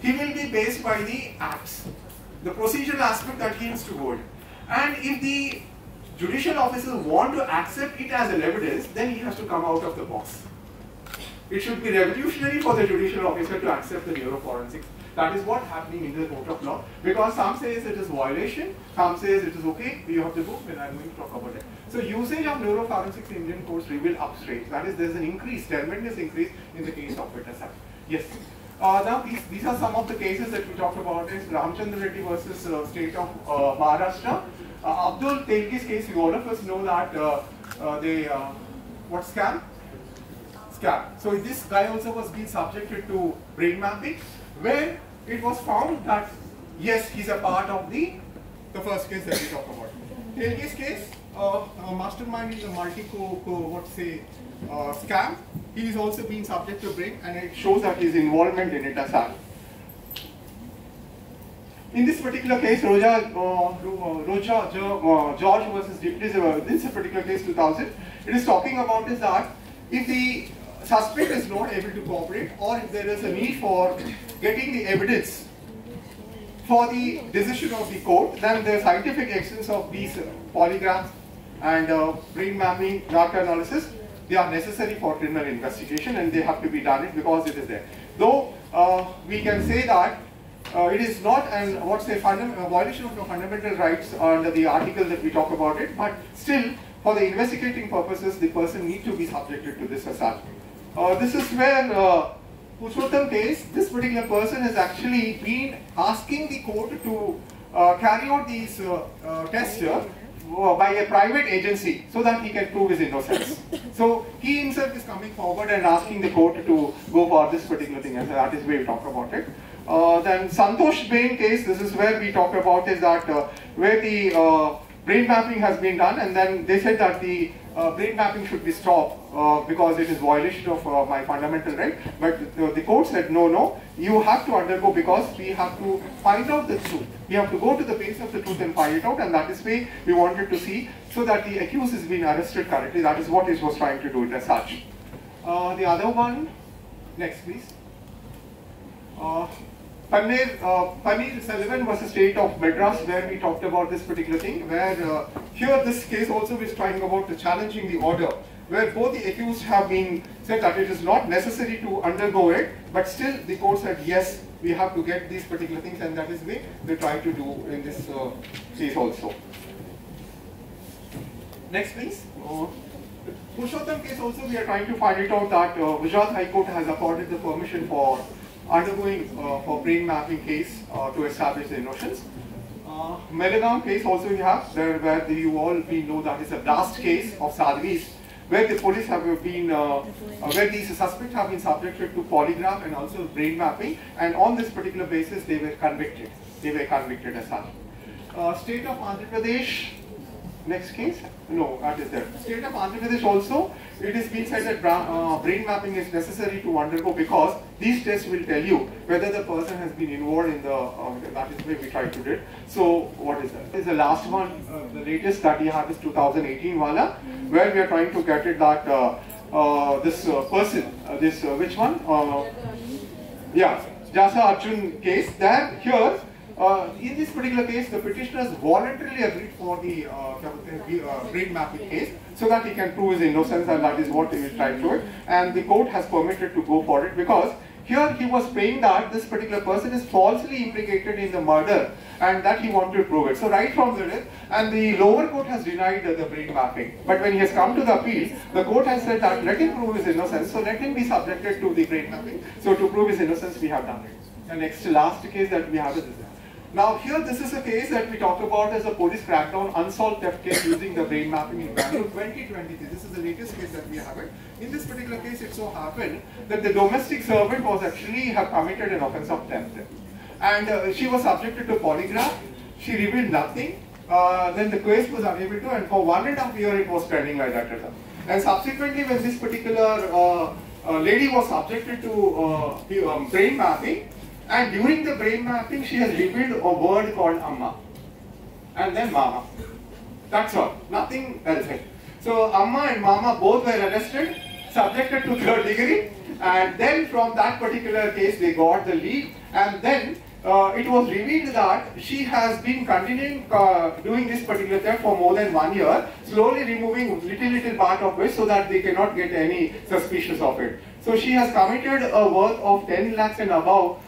He will be based by the acts, the procedural aspect that he needs to hold. And if the judicial officers want to accept it as an evidence, then he has to come out of the box. It should be revolutionary for the judicial officer to accept the neuroforensics. That is what's happening in the court of law. Because some says it is violation, some says it is okay, you have the book, then I'm going to talk about it. So usage of neuroforensics in Indian courts reveal upstraight. That is, there's an increase, tremendous increase in the case of witness act. Yes. Now these are some of the cases that we talked about. Is Ramchandra Reddy versus state of Maharashtra. Abdul Telgi's case, you all of us know that what scam? Scam. So this guy also was being subjected to brain mapping, where it was found that yes, he's a part of the first case that we talked about. Telgi's case, mastermind is a scam. He is also being subject to brain, and it shows that his involvement in it as well. In this particular case, George versus Deputy, this particular case 2000, it is talking about is that if the suspect is not able to cooperate, or if there is a need for getting the evidence for the decision of the court, then the scientific excellence of these polygraphs and brain mapping, data analysis, they are necessary for criminal investigation, and they have to be done because it is there. Though we can say that it is not a violation of your fundamental rights under the article that we talk about it, but still, for the investigating purposes, the person needs to be subjected to this assault. This is where Purushottam case, this particular person has actually been asking the court to carry out these tests by a private agency so that he can prove his innocence. So he himself is coming forward and asking the court to go for this particular thing, and that is where we talk about it. Then Santosh Bain case, this is where we talk about is that where the brain mapping has been done, and then they said that the brain mapping should be stopped because it is violation of my fundamental right. But the court said no, you have to undergo because we have to find out the truth. We have to go to the base of the truth and find it out, and that is why we wanted to see so that the accused is being arrested correctly. That is what it was trying to do it as such. The other one, next please. Panir Sullivan versus State of Madras, where we talked about this particular thing, where here this case also is trying about the challenging the order, where both the accused have been said that it is not necessary to undergo it, but still the court said yes, we have to get these particular things, and that is what they try to do in this case also. Next please. Purushottam case also we are trying to find it out that Gujarat High Court has accorded the permission for undergoing for brain mapping case to establish the innocence. Melagam case also we have, where you all know that is a blast case of Sadhvis, where the police have been, where these suspects have been subjected to polygraph and also brain mapping, and on this particular basis they were convicted. They were convicted as such. State of Andhra Pradesh, next case, no, that is there. State of Andhra Pradesh also, it is being said that brain mapping is necessary to undergo because these tests will tell you whether the person has been involved in the, that is where we tried to do it. So what is that? This is the last one, the latest study I have is 2018 wala, where we are trying to get it that this person, which one? Yeah, Jasa Arjun case, there, here, in this particular case, the petitioners voluntarily agreed for the brain mapping case so that he can prove his innocence, and that is what he will try to it. And the court has permitted to go for it because here he was saying that this particular person is falsely implicated in the murder and that he wanted to prove it. So right from there, and the lower court has denied the brain mapping. But when he has come to the appeal, the court has said that let him prove his innocence, so let him be subjected to the brain mapping. So to prove his innocence, we have done it. The next last case that we have is this. Now here this is a case that we talk about as a police crackdown unsolved theft case using the brain mapping in Bangalore 2023. This is the latest case that we have it. In this particular case it so happened that the domestic servant was actually have committed an offence of theft. And she was subjected to polygraph. She revealed nothing. Then the case was unable to, and for 1.5 years it was pending like that. And subsequently, when this particular lady was subjected to brain mapping, and during the brain mapping, she has revealed a word called Amma, and then Mama. That's all, nothing else. So Amma and Mama both were arrested, subjected to third degree, and then from that particular case they got the lead, and then it was revealed that she has been continuing doing this particular theft for more than 1 year, slowly removing little part of it so that they cannot get any suspicious of it. So she has committed a worth of 10 lakhs and above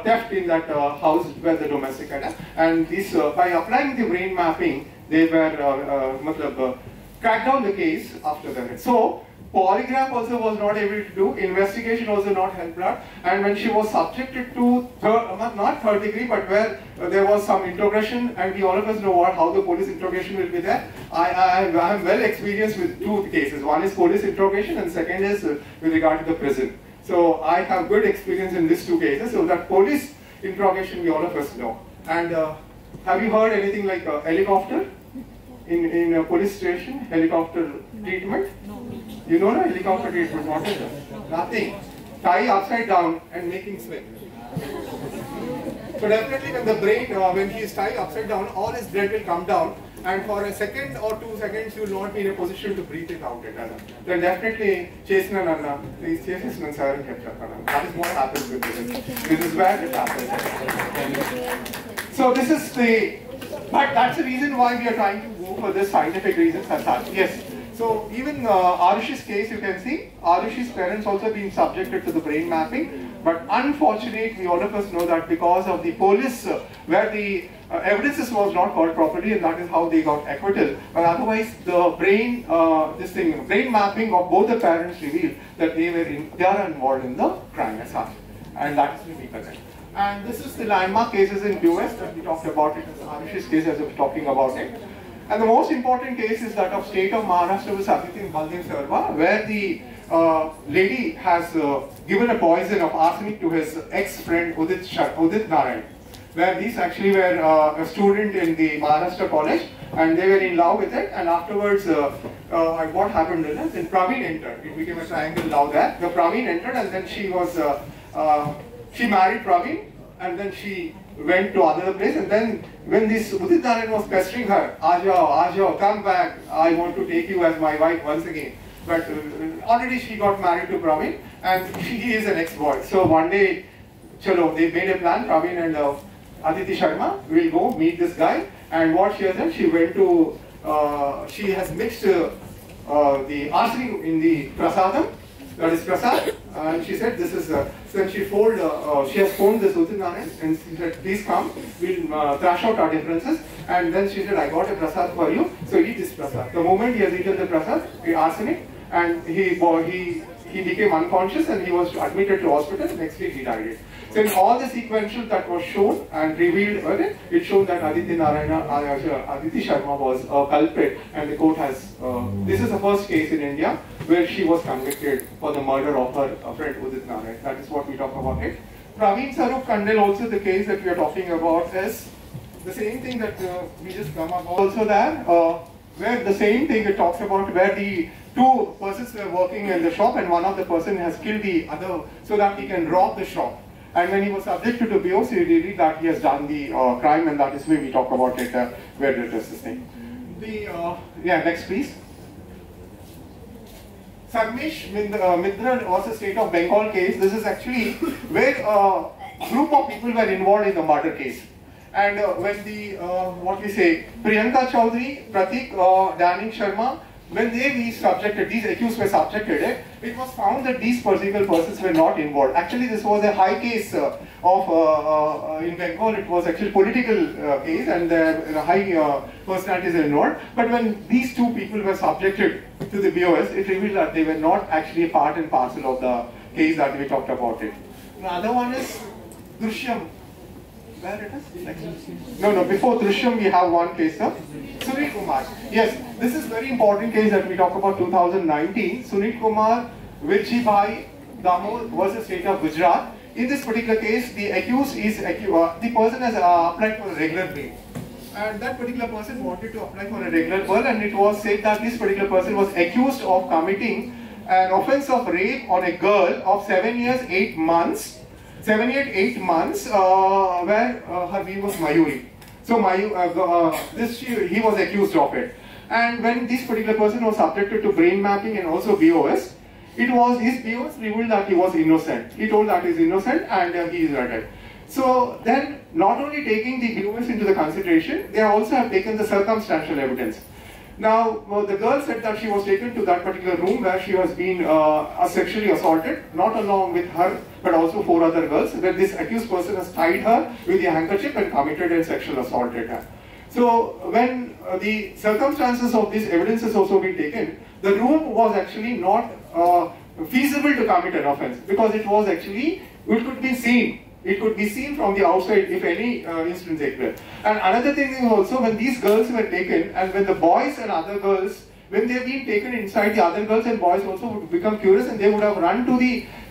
theft in that house where the domestic had, and this by applying the brain mapping, they were cracked down the case after that. So polygraph also was not able to do, investigation also not helped her, and when she was subjected to not third degree, but where there was some interrogation, and we all of us know how the police interrogation will be there. I am well experienced with two cases. One is police interrogation, and second is with regard to the prison. So I have good experience in these two cases. So that police interrogation we all of us know. And have you heard anything like a helicopter in a police station? Helicopter treatment? No. You know the helicopter treatment? What is that? Nothing. Tie upside down and making swing. So definitely when the brain, when he is tied upside down, all his blood will come down, and for a second or 2 seconds you will not be in a position to breathe it out. Then definitely please that is what happens with this. This is where it happens. So this is the, but that's the reason why we are trying to go for this scientific reasons as such. Yes. So even Arushi's case, you can see, Arushi's parents also been subjected to the brain mapping, but unfortunately, we all of us know that because of the police, where the evidences was not called properly, and that is how they got acquittal. But otherwise, the brain, brain mapping of both the parents revealed that they are involved in the crime as such, and that is the correct. And this is the landmark cases in US that we talked about it as Arushi's case as I was talking about it. And the most important case is that of state of Maharashtra with Satyajit Baldev Sarva, where the lady has given a poison of arsenic to his ex-friend Udit Narayan, where these actually were a student in the Maharashtra college, and they were in love with it, and afterwards what happened is, then Praveen entered. It became a triangle love there. The Praveen entered, and then she was, she married Praveen, and then she went to another place, and then when this Udit Narayan was pestering her, Ajao, come back, I want to take you as my wife once again. But already she got married to Praveen, and he is an ex-boy. So one day, chalo, they made a plan, Praveen and Aditi Sharma will go meet this guy, and what she has done, she went to, she has mixed the arsenic in the prasadam, that is prasad, and she said this is, then she she has phoned this Udit Narayan, and she said, please come, we'll thrash out our differences, and then she said, I got a prasad for you, so eat this prasad. The moment he has eaten the prasad, the arsenic, and he became unconscious, and he was admitted to hospital, next day he died. So in all the sequential that was shown and revealed earlier, it showed that Aditi Sharma was a culprit, and the court has, this is the first case in India where she was convicted for the murder of her friend Udit Narayan. That is what we talk about it. Praveen Sarup Kandel, also the case that we are talking about, is the same thing that we just come about. Also there, where the same thing it talks about, where the two persons were working in the shop, and one of the person has killed the other so that he can rob the shop. And when he was subjected to BOC, he revealed that he has done the crime, and that is where we talk about it, where it is this thing. Yeah, next please. Sarmesh Mitra was a state of Bengal case. This is actually where a group of people were involved in the murder case. And when the, Priyanka Chaudhary, Pratik, Danik Sharma, when these accused were subjected, it was found that these particular persons were not involved. Actually, this was a high case in Bengal. It was actually political case, and high personalities were involved. But when these two people were subjected to the BOS, it revealed that they were not actually part and parcel of the case that we talked about it. The other one is Drishyam. Where it is? No, before Drishyam we have one case, sir. Sunil Kumar. Yes, this is very important case that we talk about 2019. Sunil Kumar, Virji Bhai, Damod versus state of Gujarat. In this particular case, the accused is, the person has applied for a regular bail. and that particular person wanted to apply for a regular bail, and it was said that this particular person was accused of committing an offense of rape on a girl of 7 years 8 months, 8 months, where her name was Mayuri. So he was accused of it. And when this particular person was subjected to brain mapping and also BOS, his BOS revealed that he was innocent. He told that he is innocent and he is arrested. So then, not only taking the BOS into the consideration, they also have taken the circumstantial evidence. Now, the girl said that she was taken to that particular room where she was being sexually assaulted, not along with her, but also 4 other girls, where this accused person has tied her with a handkerchief and committed and sexual assaulted her. So, when the circumstances of this evidence has also been taken, the room was actually not feasible to commit an offense, because it was actually, it could be seen. It could be seen from the outside if any instance occurred. And another thing is also, when these girls were taken, and when the boys and other girls, when they have been taken inside, the other girls and boys also would become curious, and they would have run to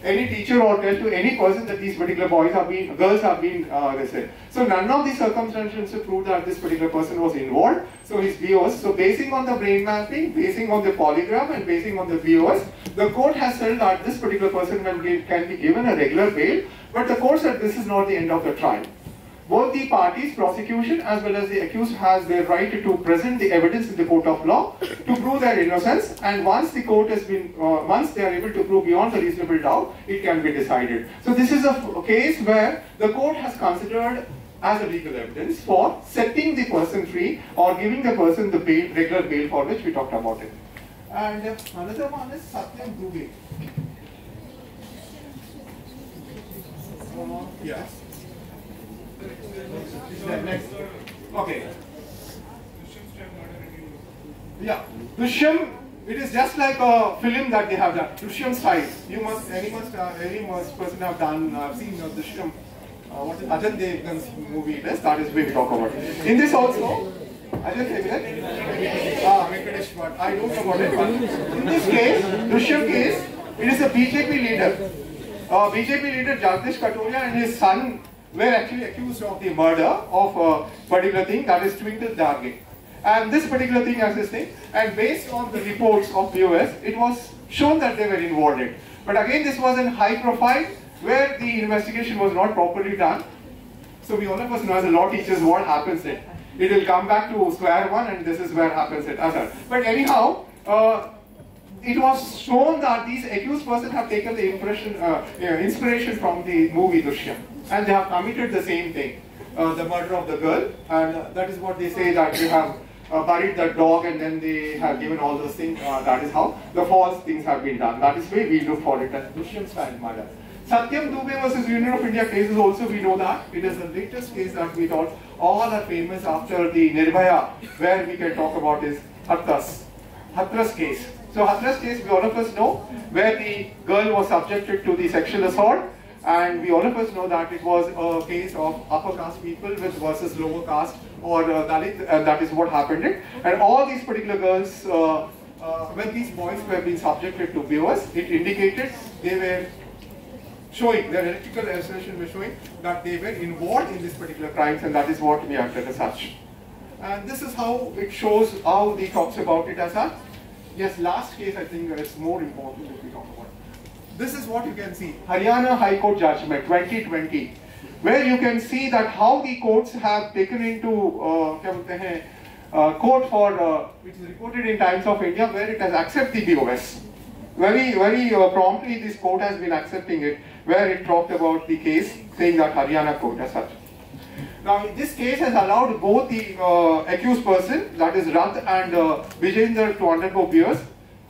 any teacher or tell to any person that these particular girls have been arrested. So none of these circumstances prove that this particular person was involved. So his BOS. So basing on the brain mapping, basing on the polygraph, and basing on the BOS, the court has said that this particular person can be given a regular bail. But the court said this is not the end of the trial. Both the parties, prosecution as well as the accused, has their right to present the evidence in the court of law to prove their innocence, and once the court has been, once they are able to prove beyond the reasonable doubt, it can be decided. So this is a case where the court has considered as a legal evidence for setting the person free or giving the person the bail, regular bail, for which we talked about it. And another one is Satyam Dubey. Yes. Next. Okay. Yeah. Drishyam, it is just like a film that they have done. Drishyam style. Any person have done, seen Drishyam. What is Ajay Devgan's movie it is? That is where we talk about it. In this also, Ajay Devgan? Venkatesh, but I don't know about it. But in this case, Drishyam case, it is a BJP leader. BJP leader Jagdish Katoria and his son were actually accused of the murder of a particular thing, that is Twinkle Darge. And this particular thing as this thing, and based on the reports of BOS, it was shown that they were involved in. But again, this was in high profile, where the investigation was not properly done. So we all of us know as a law teachers what happens it. It will come back to square one, and this is where happens it. But anyhow, it was shown that these accused persons have taken the inspiration from the movie Drishyam, and they have committed the same thing, the murder of the girl, and that is what they say, that they have buried the dog and then they have given all those things. That is how the false things have been done. That is why we look for it as Drishyam style murder. Satyam Dubey versus Union of India cases also, we know that it is the latest case that we thought all are famous after the Nirbhaya, where we can talk about is Hathras case. So Hathras case, we all of us know, where the girl was subjected to the sexual assault, and we all of us know that it was a case of upper caste people versus lower caste or Dalit, and that is what happened. And all these particular girls, when these boys were being subjected to BOS, it indicated they were showing, their electrical association was showing that they were involved in this particular crimes, and that is what we have done as such. And this is how it shows how they talks about it as such. Yes, last case I think is more important if we talk about it. This is what you can see, Haryana High Court judgment 2020, where you can see that how the courts have taken into court for, which is reported in Times of India, where it has accepted the BOS. Very promptly this court has been accepting it, where it talked about the case, saying that Haryana court as such. Now, this case has allowed both the accused person, that is Rath and Vijayendra, to undergo BOS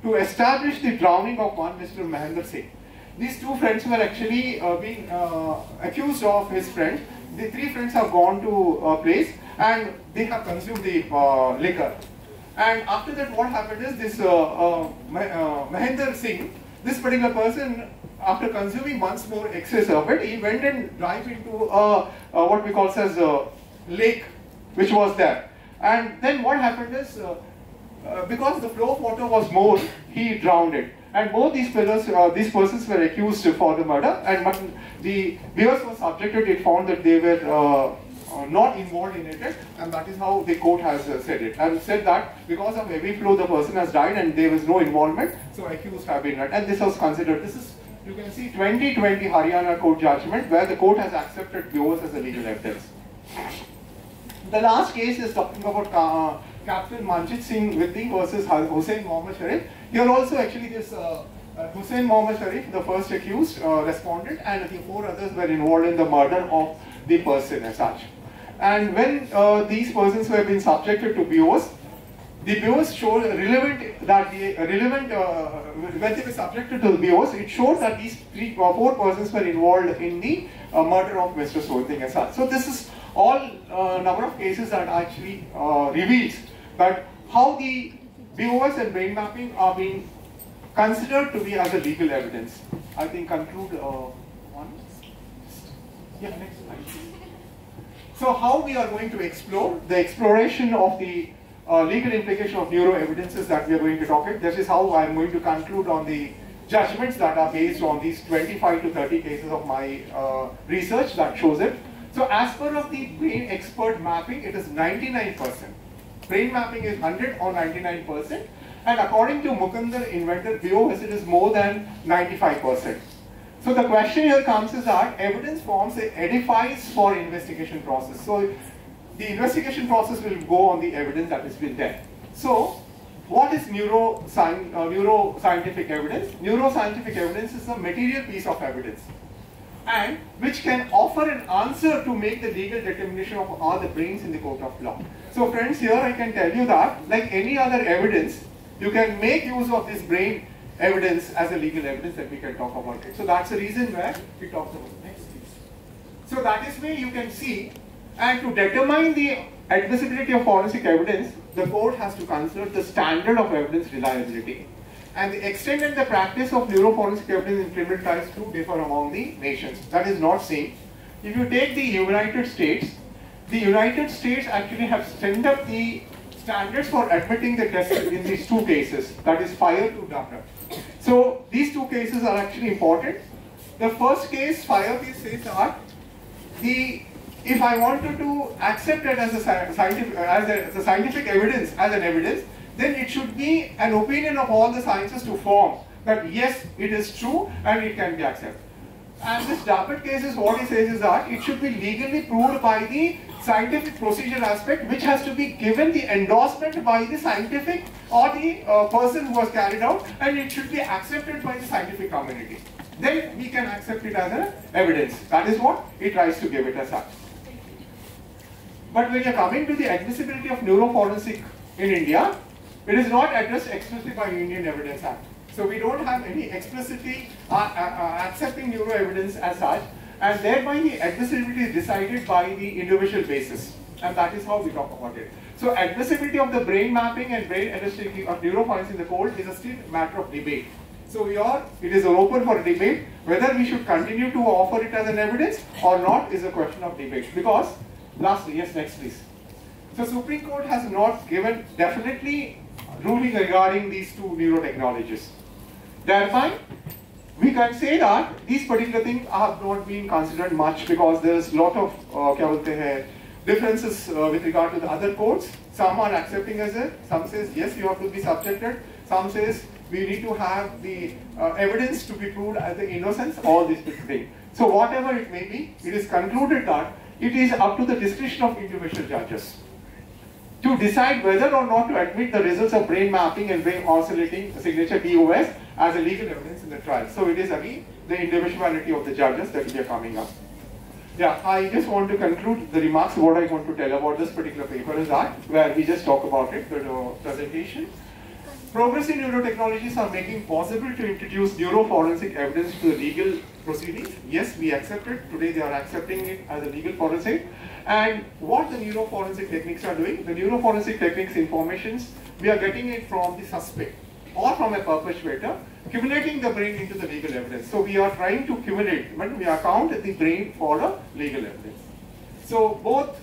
to establish the drowning of one Mr. Mahendra Singh. These two friends were actually being accused of his friend. The three friends have gone to a place and they have consumed the liquor. And after that, what happened is this Mahendra Singh, this particular person, after consuming once more excess of it, he went and dived into what we call as a lake, which was there. And then what happened is, because the flow of water was more, he drowned it. And both these persons were accused for the murder, and the BOS was subjected. It found that they were not involved in it, and that is how the court has said it. And said that because of heavy flow, the person has died and there was no involvement, so accused have been right. And this was considered, this is, you can see 2020 Haryana court judgment where the court has accepted BOS as a legal evidence. The last case is talking about Captain Manjit Singh Vidhi versus Hussain Mohammed Sharif. Here also actually this Hussain Mohammed Sharif, the first accused, responded, and the 4 others were involved in the murder of the person as such. And when these persons were being subjected to BOS, the BOS showed relevant that when they were subjected to the BOS, it showed that these 3 or 4 persons were involved in the murder of Mr. Sothing as such. So this is all number of cases that actually reveals that how the BOS and brain mapping are being considered to be as a legal evidence. I think conclude one. Yeah, next slide. So how we are going to explore the exploration of the legal implication of neuro evidences that we are going to talk about. This is how I am going to conclude on the judgments that are based on these 25 to 30 cases of my research that shows it. So as per of the brain expert mapping, it is 99%. Brain mapping is 100 or 99%. And according to Mukundar inventor BOS, it is more than 95%. So the question here comes is that evidence forms edifies for investigation process. So the investigation process will go on the evidence that has been there. So what is neuroscientific evidence? Neuroscientific evidence is a material piece of evidence, and which can offer an answer to make the legal determination of all the brains in the court of law. So friends, here I can tell you that like any other evidence, you can make use of this brain evidence as a legal evidence that we can talk about it. So that's the reason where we talked about it. Next please. So that is where you can see, and to determine the admissibility of forensic evidence, the court has to consider the standard of evidence reliability. And the extent and the practice of neuroforensic evidence in criminal trials do differ among the nations. That is not same. If you take the United States actually have sent up the standards for admitting the test in these 2 cases, that is fire to Dhaka. So these 2 cases are actually important. The first case, fire case, says that if I wanted to accept it as a scientific evidence, as an evidence, then it should be an opinion of all the sciences to form that yes, it is true and it can be accepted. And this Dappert case is what he says is that it should be legally proved by the scientific procedure aspect, which has to be given the endorsement by the scientific or the person who has carried out, and it should be accepted by the scientific community. Then we can accept it as an evidence. That is what he tries to give it as such. But when you are coming to the admissibility of neuroforensic in India, it is not addressed explicitly by Indian Evidence Act. So we don't have any explicitly accepting neuro evidence as such, and thereby the admissibility is decided by the individual basis, and that is how we talk about it. So admissibility of the brain mapping and brain elasticity of neuroforensics in the court is a still matter of debate. So it is open for debate whether we should continue to offer it as an evidence or not is a question of debate. Because lastly, yes, next please. So Supreme Court has not given definitely ruling regarding these 2 neurotechnologies. Thereby, we can say that these particular things have not been considered much because there is a lot of differences with regard to the other courts. Some are accepting as it, some says yes, you have to be subjected, some says we need to have the evidence to be proved as the innocence, all these different things. So whatever it may be, it is concluded that it is up to the discretion of individual judges to decide whether or not to admit the results of brain mapping and brain oscillating signature BOS as a legal evidence in the trial. So it is again the individuality of the judges that we are coming up. Yeah, I just want to conclude the remarks. What I want to tell about this particular paper is that, where we just talk about it, the presentation. Progressive neurotechnologies are making possible to introduce neuroforensic evidence to the legal proceedings. Yes, we accept it. Today they are accepting it as a legal forensic. And what the neuroforensic techniques are doing, the neuroforensic techniques informations, we are getting it from the suspect or from a perpetrator, accumulating the brain into the legal evidence. So we are trying to accumulate, but we account the brain for the legal evidence. So both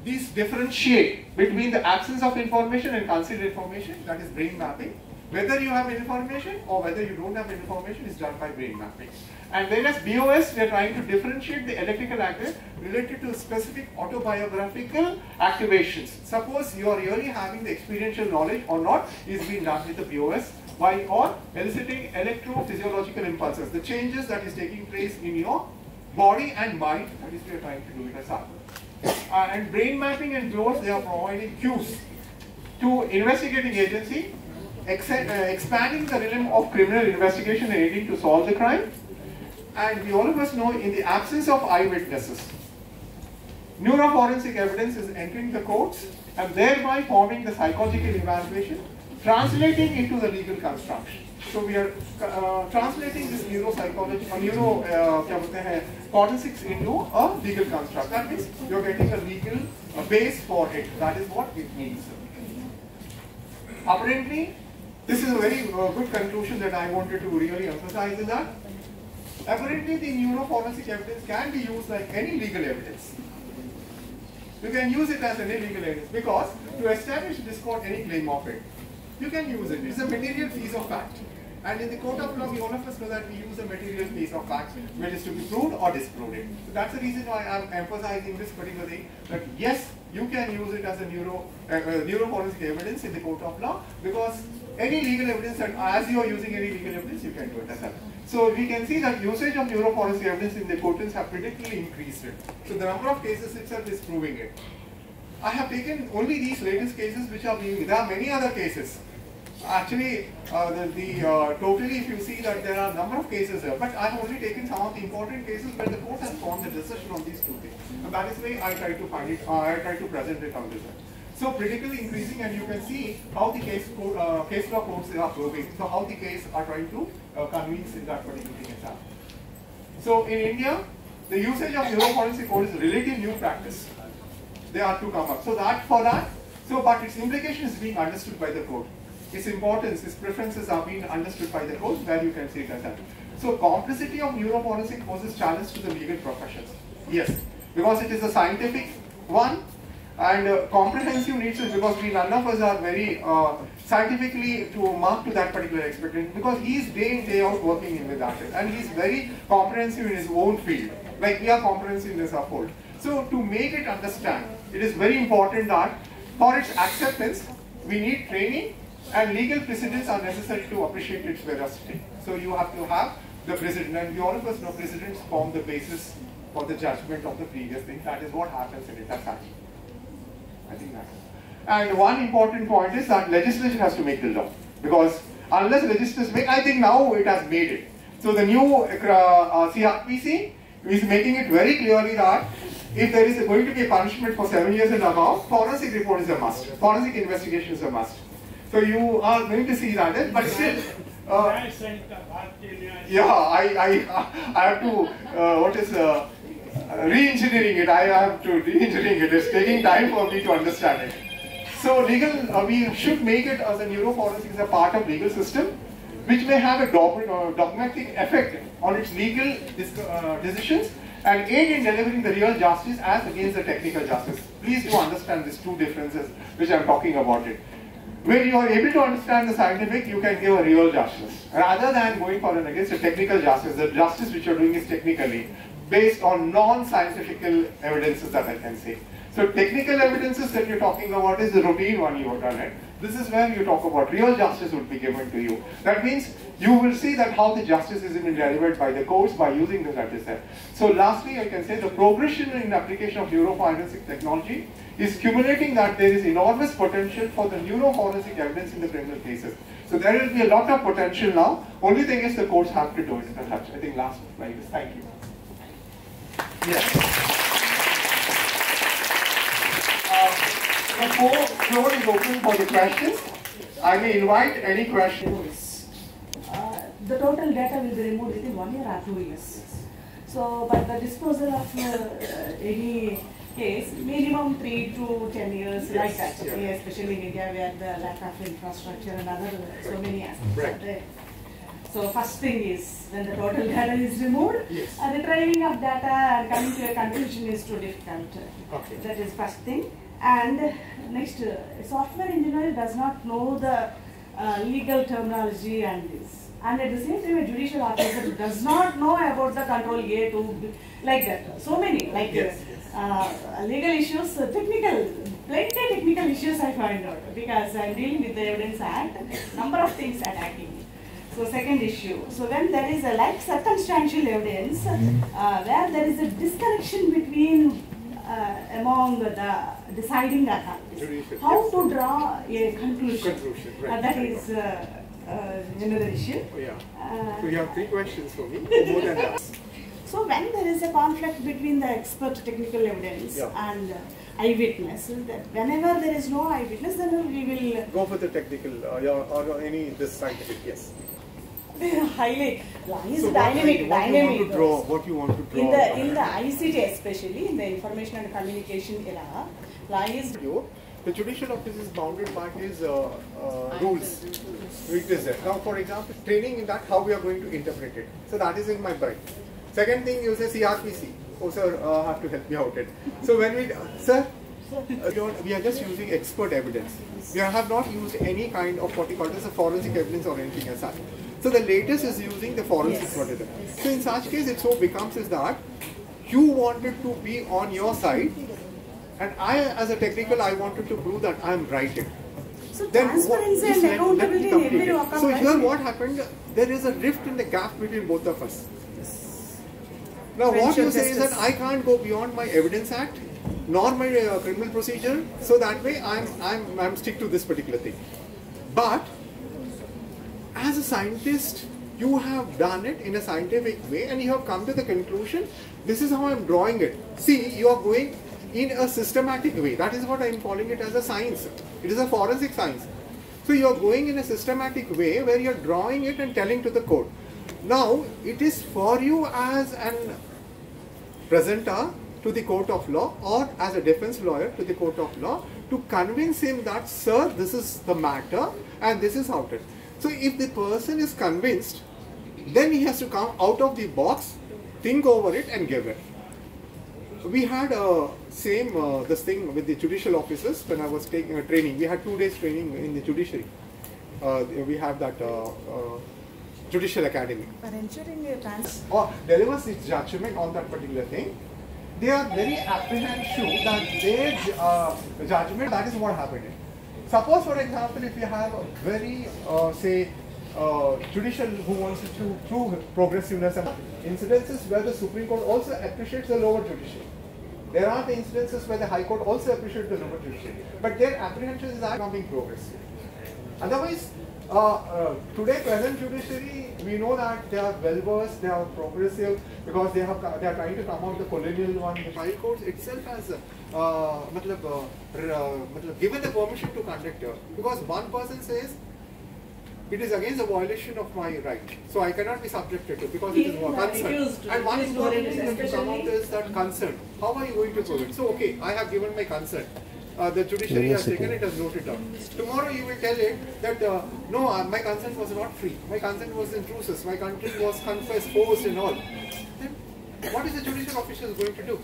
these differentiate between the absence of information and concealed information, that is brain mapping, Whether you have information or whether you don't have information is done by brain mapping. And whereas BOS, we are trying to differentiate the electrical activity related to specific autobiographical activations. Suppose you are really having the experiential knowledge or not is being done with the BOS by or eliciting electrophysiological impulses, the changes that is taking place in your body and mind, that is we are trying to do it as sample. And brain mapping and close, they are providing cues to investigating agency, expanding the realm of criminal investigation and aiding to solve the crime. And we all of us know in the absence of eyewitnesses, neuroforensic evidence is entering the courts and thereby forming the psychological evaluation, translating into the legal construction. So we are translating this neuropsychology or forensics into a legal construct. That means you are getting a legal base for it. That is what it means. Apparently, this is a very good conclusion that I wanted to really emphasize in that. Apparently, the neuroforensic evidence can be used like any legal evidence. You can use it as any legal evidence because to establish discord any claim of it, you can use it. It's a material piece of fact. And in the court of law, we all of us know that we use a material piece of fact, which is to be proved or disproved it. So that's the reason why I'm emphasizing this particular thing, that yes, you can use it as a neuroforensic evidence in the court of law, because any legal evidence, and as you are using any legal evidence, you can do it as well. So we can see that usage of neuroforensic evidence in the courts have predictably increased it. So the number of cases itself is proving it. I have taken only these latest cases which are being, there are many other cases. Actually, totally if you see that there are a number of cases here, but I have only taken some of the important cases where the court has formed the decision on these two things. And that is why I try to find it, I try to present it on this way. So predictably increasing, and you can see how the case law courts are proving. So how the case are trying to convince in that particular thing itself. So in India, the usage of neuroforensic code is a relatively new practice. They are to come up. So but its implication is being understood by the court. Its importance, its preferences are being understood by the court, where you can see it as that. So complexity of neuroforensic poses challenge to the legal professions. Yes, because it is a scientific one, and comprehensive nature, because we none of us are very scientifically to mark to that particular expectation, because he is day in day out working with that, and he is very comprehensive in his own field, like we are comprehensive in this field. So to make it understand, it is very important that for its acceptance, we need training, and legal precedents are necessary to appreciate its veracity. So you have to have the precedent, and we all of us know precedents form the basis for the judgment of the previous thing. That is what happens in it as such. I think that. And one important point is that legislation has to make the law, because unless legislation make, I think now it has made it. So the new CRPC is making it very clearly that if there is going to be a punishment for 7 years and above, forensic report is a must. Forensic investigation is a must. So you are going to see that, but still, yeah, I have to, re-engineering it. I have to re-engineering it. It's taking time for me to understand it. So legal, we should make it as a neuroforensic as a part of legal system, which may have a dogmatic effect on its legal decisions and aid in delivering the real justice as against the technical justice. Please do understand these two differences which I am talking about it. Where you are able to understand the scientific, you can give a real justice. Rather than going for and against a technical justice, the justice which you are doing is technically based on non-scientific evidences that I can say. So technical evidences that you're talking about is the routine one you have done it. This is where you talk about real justice would be given to you. That means you will see that how the justice is being delivered by the courts by using the data. So lastly, I can say the progression in application of neuroforensic technology is cumulating that there is enormous potential for the neuroforensic evidence in the criminal cases. So there will be a lot of potential now. Only thing is the courts have to do it as such. I think last slide is thank you. Yes. The floor is open for the questions. I may invite any questions. The total data will be removed within 1 year or 2 years. So, but the disposal of any case, minimum 3 to 10 years, yes, like that. Yeah. Especially in India, where the lack of infrastructure and other so many aspects are there. So, first thing is when the total data is removed, yes, retrieving of data and coming to a conclusion is too difficult. Okay. That is first thing. And next, software engineer does not know the legal terminology and this. And at the same time, a judicial officer does not know about the control A to B, like that. So many, like legal issues, plenty technical issues I find out because I am dealing with the Evidence Act, number of things attacking me. So second issue. So when there is a like circumstantial evidence, where there is a disconnection between among the deciding authorities, how to draw a conclusion. Right. That is another issue. Oh, yeah. So you have 3 questions for me, more than that. So when there is a conflict between the expert technical evidence and eyewitness, whenever there is no eyewitness, then we will go for the technical or any this scientific. Yes. Highly law is So dynamic. What you want to draw? In the ICT, especially in the information and communication era, law is. The judicial office is bounded by his rules. It is there. Now, for example, training in that, how we are going to interpret it. So that is in my brain. Second thing, you say CRPC. Oh, sir, have to help me out. So when we, sir, we are just using expert evidence. We have not used any kind of what we call as a forensic evidence or anything as such. So the latest is using the forensic evidence. So in such case, it so becomes is that you wanted to be on your side, and I, as a technical, I wanted to prove that I am right. So transparency and accountability in every walk of So life. here what happened, there is a rift in the gap between both of us. Now what you say is that I can't go beyond my Evidence Act, nor my criminal procedure, so that way I'm stick to this particular thing. But as a scientist, you have done it in a scientific way and you have come to the conclusion, this is how I'm drawing it. See, you are going in a systematic way. That is what I'm calling it as a science. It is a forensic science. So you are going in a systematic way where you are drawing it and telling to the court. Now, it is for you as an presenter to the court of law or as a defense lawyer to the court of law to convince him that, sir, this is the matter and this is how it is. So if the person is convinced, then he has to come out of the box, think over it and give it. We had this thing with the judicial officers when I was taking a training. We had 2 days training in the judiciary. We have that judicial academy. For ensuring a delivers its judgment on that particular thing. They are very apprehensive that their judgment, that is what happened. Suppose, for example, if you have a very, judicial who wants to prove progressiveness and incidences where the Supreme Court also appreciates the lower judiciary. There are the incidences where the High Court also appreciates the lower judiciary. But their apprehension is that not being progressive. Otherwise, today present judiciary, we know that they are well versed, they are progressive because they are trying to come out the colonial one. The High Court itself has given the permission to conduct it because one person says it is against the violation of my right, so I cannot be subjected to because it is consent. And one important thing that will come out is that consent. How are you going to prove it? So okay, I have given my consent. The judiciary has taken it, has noted down. Tomorrow you will tell it that no, my consent was not free. My consent was intrusive. My consent was confessed, forced and all. Then what is the judicial official going to do?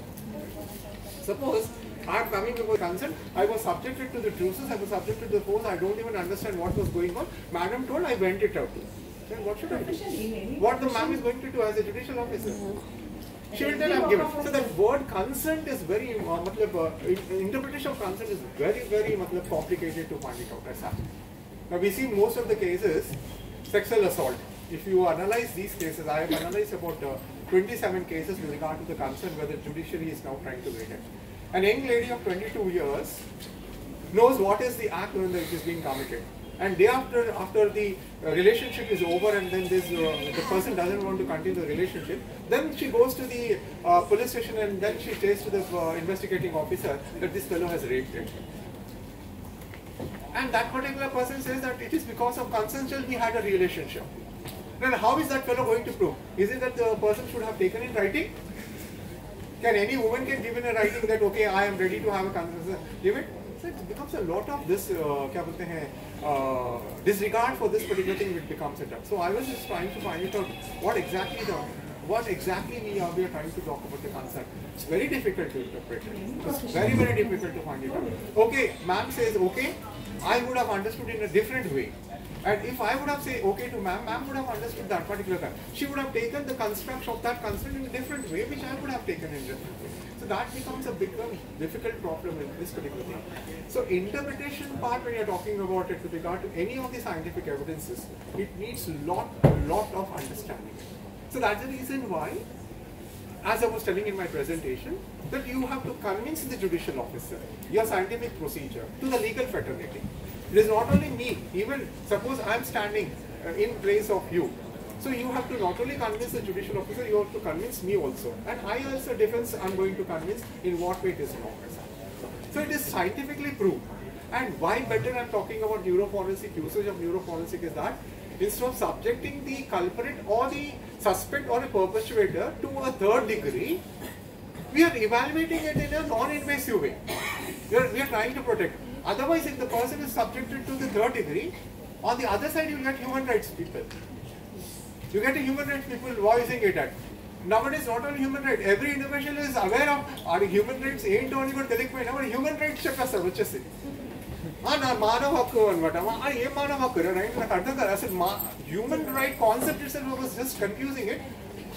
Suppose I am coming with consent, I was subjected to the intrusive, I was subjected to the force, I don't even understand what was going on. Madam told I went it out. Then what should I do? What the ma'am is going to do as a judicial officer? She will tell I am given. So that word consent is very, interpretation of consent is very complicated to find it out. That's happening. Now we see most of the cases, sexual assault. If you analyze these cases, I have analyzed about 27 cases with regard to the consent where the judiciary is now trying to make it. An young lady of 22 years knows what is the act when it is being committed. And day after the relationship is over and then the person doesn't want to continue the relationship, then she goes to the police station and then she says to the investigating officer that this fellow has raped her. And that particular person says that it is because of consensual we had a relationship. Then how is that fellow going to prove? Is it that the person should have taken in writing? Can any woman give in a writing that okay, I am ready to have a consent? Give it? So it becomes a lot of this disregard for this particular thing which becomes it up. So I was just trying to find it out what exactly what exactly we are trying to talk about the concept. It's very difficult to interpret it. It's very, very difficult to find it out. Okay, ma'am says okay, I would have understood in a different way. And if I would have said okay to ma'am, ma'am would have understood that particular kind. She would have taken the construct of that concept in a different way, which I would have taken in a different way. So that becomes a big difficult problem in this particular thing. So interpretation part, when you're talking about it with regard to any of the scientific evidences, it needs a lot of understanding. So that's the reason why, as I was telling in my presentation, that you have to convince the judicial officer, your scientific procedure, to the legal fraternity. It is not only me, even suppose I am standing in place of you. So you have to not only convince the judicial officer, you have to convince me also. And I also defense I am going to convince in what way it is wrong. So it is scientifically proved. And why better I am talking about neuroforensic, usage of neuroforensic is that instead of subjecting the culprit or the suspect or a perpetrator to a third degree, we are evaluating it in a non-invasive way. We are trying to protect. Otherwise, if the person is subjected to the third degree, on the other side you get human rights people. You get a human rights people voicing it at. Nowadays, not only human rights, every individual is aware of our human rights ain't only good human rights check us which is it. Human right concept itself was just confusing it.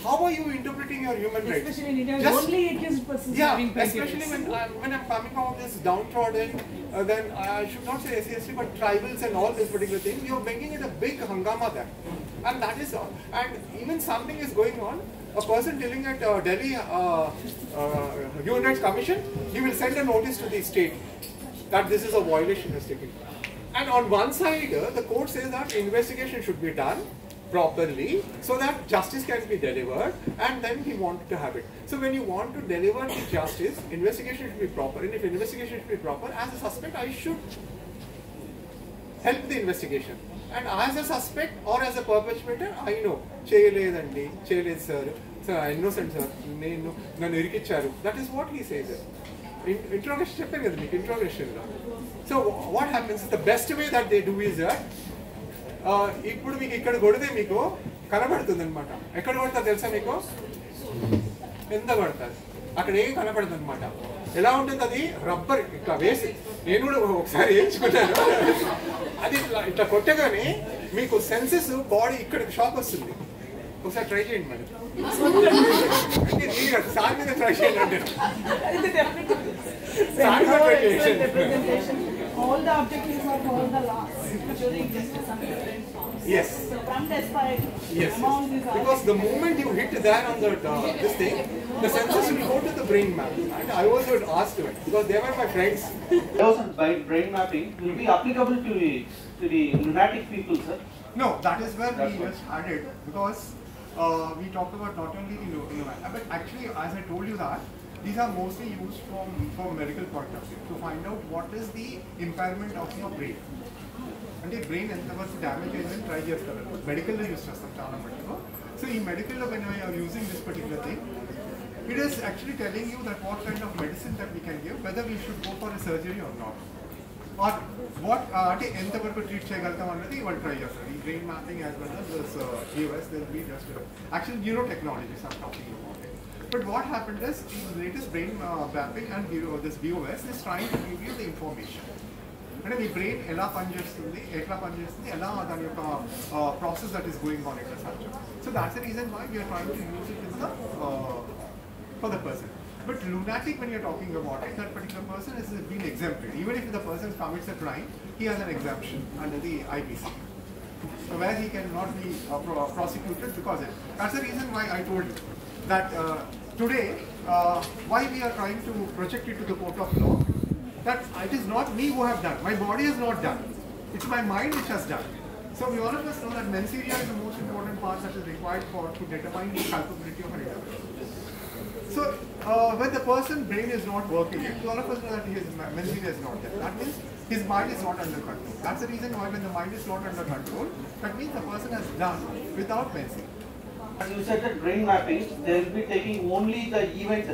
How are you interpreting your human rights? Especially in India, only accused persons having especially when I'm coming out of this downtrodden, then I should not say SCST, but tribals and all this particular thing, you're making it a big hangama there. And that is all. And even something is going on, a person dealing at Delhi Human Rights Commission, he will send a notice to the state that this is a violation is taken. And on one side, the court says that investigation should be done properly so that justice can be delivered, and then he wanted to have it. So when you want to deliver the justice, investigation should be proper, and if investigation should be proper, as a suspect I should help the investigation. And as a suspect or as a perpetrator, I know, Cheyaledanడి, sir, innocent sir, that is what he says. Interrogation. So what happens is the best way that they do is that ఇప్పుడు మీకు ఇక్కడ కొడితే మీకు కనబడుతుంది అనమాట. ఎక్కడ కొడతారు తెలుసా మీకు? ఎంత కొడతారు అక్కడ ఏం కనబడుతుంది అనమాట. ఎలా ఉంటుంది అది? రబ్బర్ ఇట్లా వేసి, నేను కూడా ఒకసారి వేయించుకున్నాను. అది ఇట్లా కొట్టగానే మీకు సెన్సెస్ బాడీ ఇక్కడికి షాక్ వస్తుంది. ఒకసారి ట్రై చేయండి మేడం. అంటే నేను కాదు, సార్ మీద ట్రై చేయండి అంటే all the objectives are for the laws. Yes. So from that side, yes. Because the moment you hit there on the this thing, the senses will go to the brain map. And I was asked to it because they were my friends. By brain mapping will be applicable to the lunatic people, sir? No, that is where we just added, because we talked about not only the but actually, as I told you that these are mostly used for medical point of view to find out what is the impairment of your brain. And the brain entavaru damage ayindani try chestaru. Medical lo use chestam chaala mattuko. So in medical lo when you are using this particular thing, it is actually telling you that what kind of medicine that we can give, whether we should go for a surgery or not, or what ante entavaru treat cheyagaltam annadi వాళ్ళు try చేస్తారు. ఈ brain mapping as well as this EOS, there will be just actually neurotechnologies I'm talking about. But what happened is, the latest brain mapping and this BOS is trying to give you the information. And the brain ఎలా పనిచేస్తుంది, ఎట్లా పనిచేస్తుంది, ఎలా దాని యొక్క process that is going on in the structure. So that's the reason why we are trying to use it in the for the person. But lunatic, when you're talking about it, that particular person is being exempted. Even if the person commits a crime, he has an exemption under the IPC. So where he cannot be prosecuted because of it. That's the reason why I told you that today, why we are trying to project it to the court of law, that it is not me who have done, my body has not done, it's my mind which has done. So we all of us know that mens rea is the most important part that is required to determine the culpability of an individual. So when the person's brain is not working, all of us know that his mens rea is not there. That means his mind is not under control. That's the reason why when the mind is not under control, that means the person has done without mens rea. As you said that brain mapping, they will be taking only the event,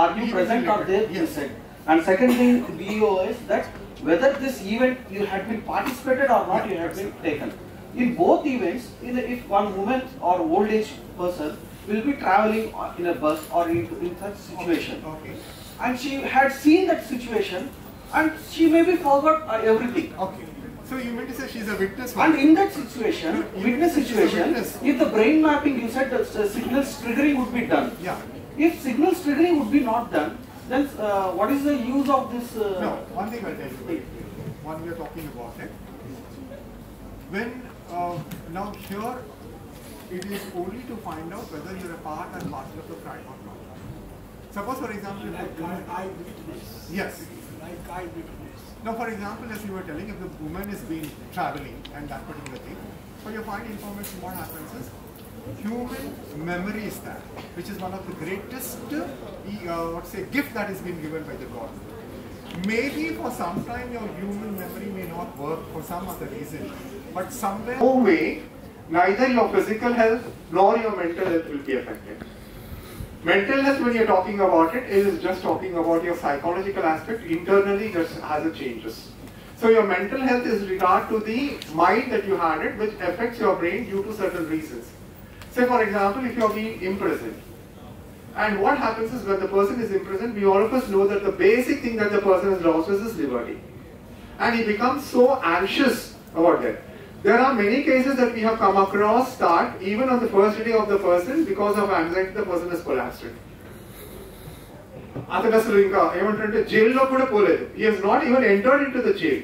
are you present or there, you said. And second thing, BO is that whether this event you had been participated or not, you have been taken. In both events, if one woman or old age person will be traveling in a bus or in such situation. Okay. And she had seen that situation and she maybe forgot everything. Okay. So you mean to say she's a witness? And in that situation, witness situation, if the brain mapping, you said the signals triggering would be done. Yeah. If signals triggering would be not done, then what is the use of this? No, one thing I'll tell you. One we are talking about it. When now here, it is only to find out whether you're a part and parcel of the crime or not. Suppose, for example, yes. Now, for example, as you were telling, if the woman is been traveling and that particular thing, for your fine information, what happens is human memory is that, which is one of the greatest, gift that has been given by the God. Maybe for some time your human memory may not work for some other reason, but somewhere. No way, neither your physical health nor your mental health will be affected. Mental health, when you're talking about it, is just talking about your psychological aspect. Internally, just has a changes. So your mental health is regard to the mind that you had it, which affects your brain due to certain reasons. Say, for example, if you're being imprisoned, and what happens is when the person is imprisoned, we all of us know that the basic thing that the person has lost is his liberty, and he becomes so anxious about that. There are many cases that we have come across that even on the first day of the person, because of anxiety, the person has collapsed. He has not even entered into the jail.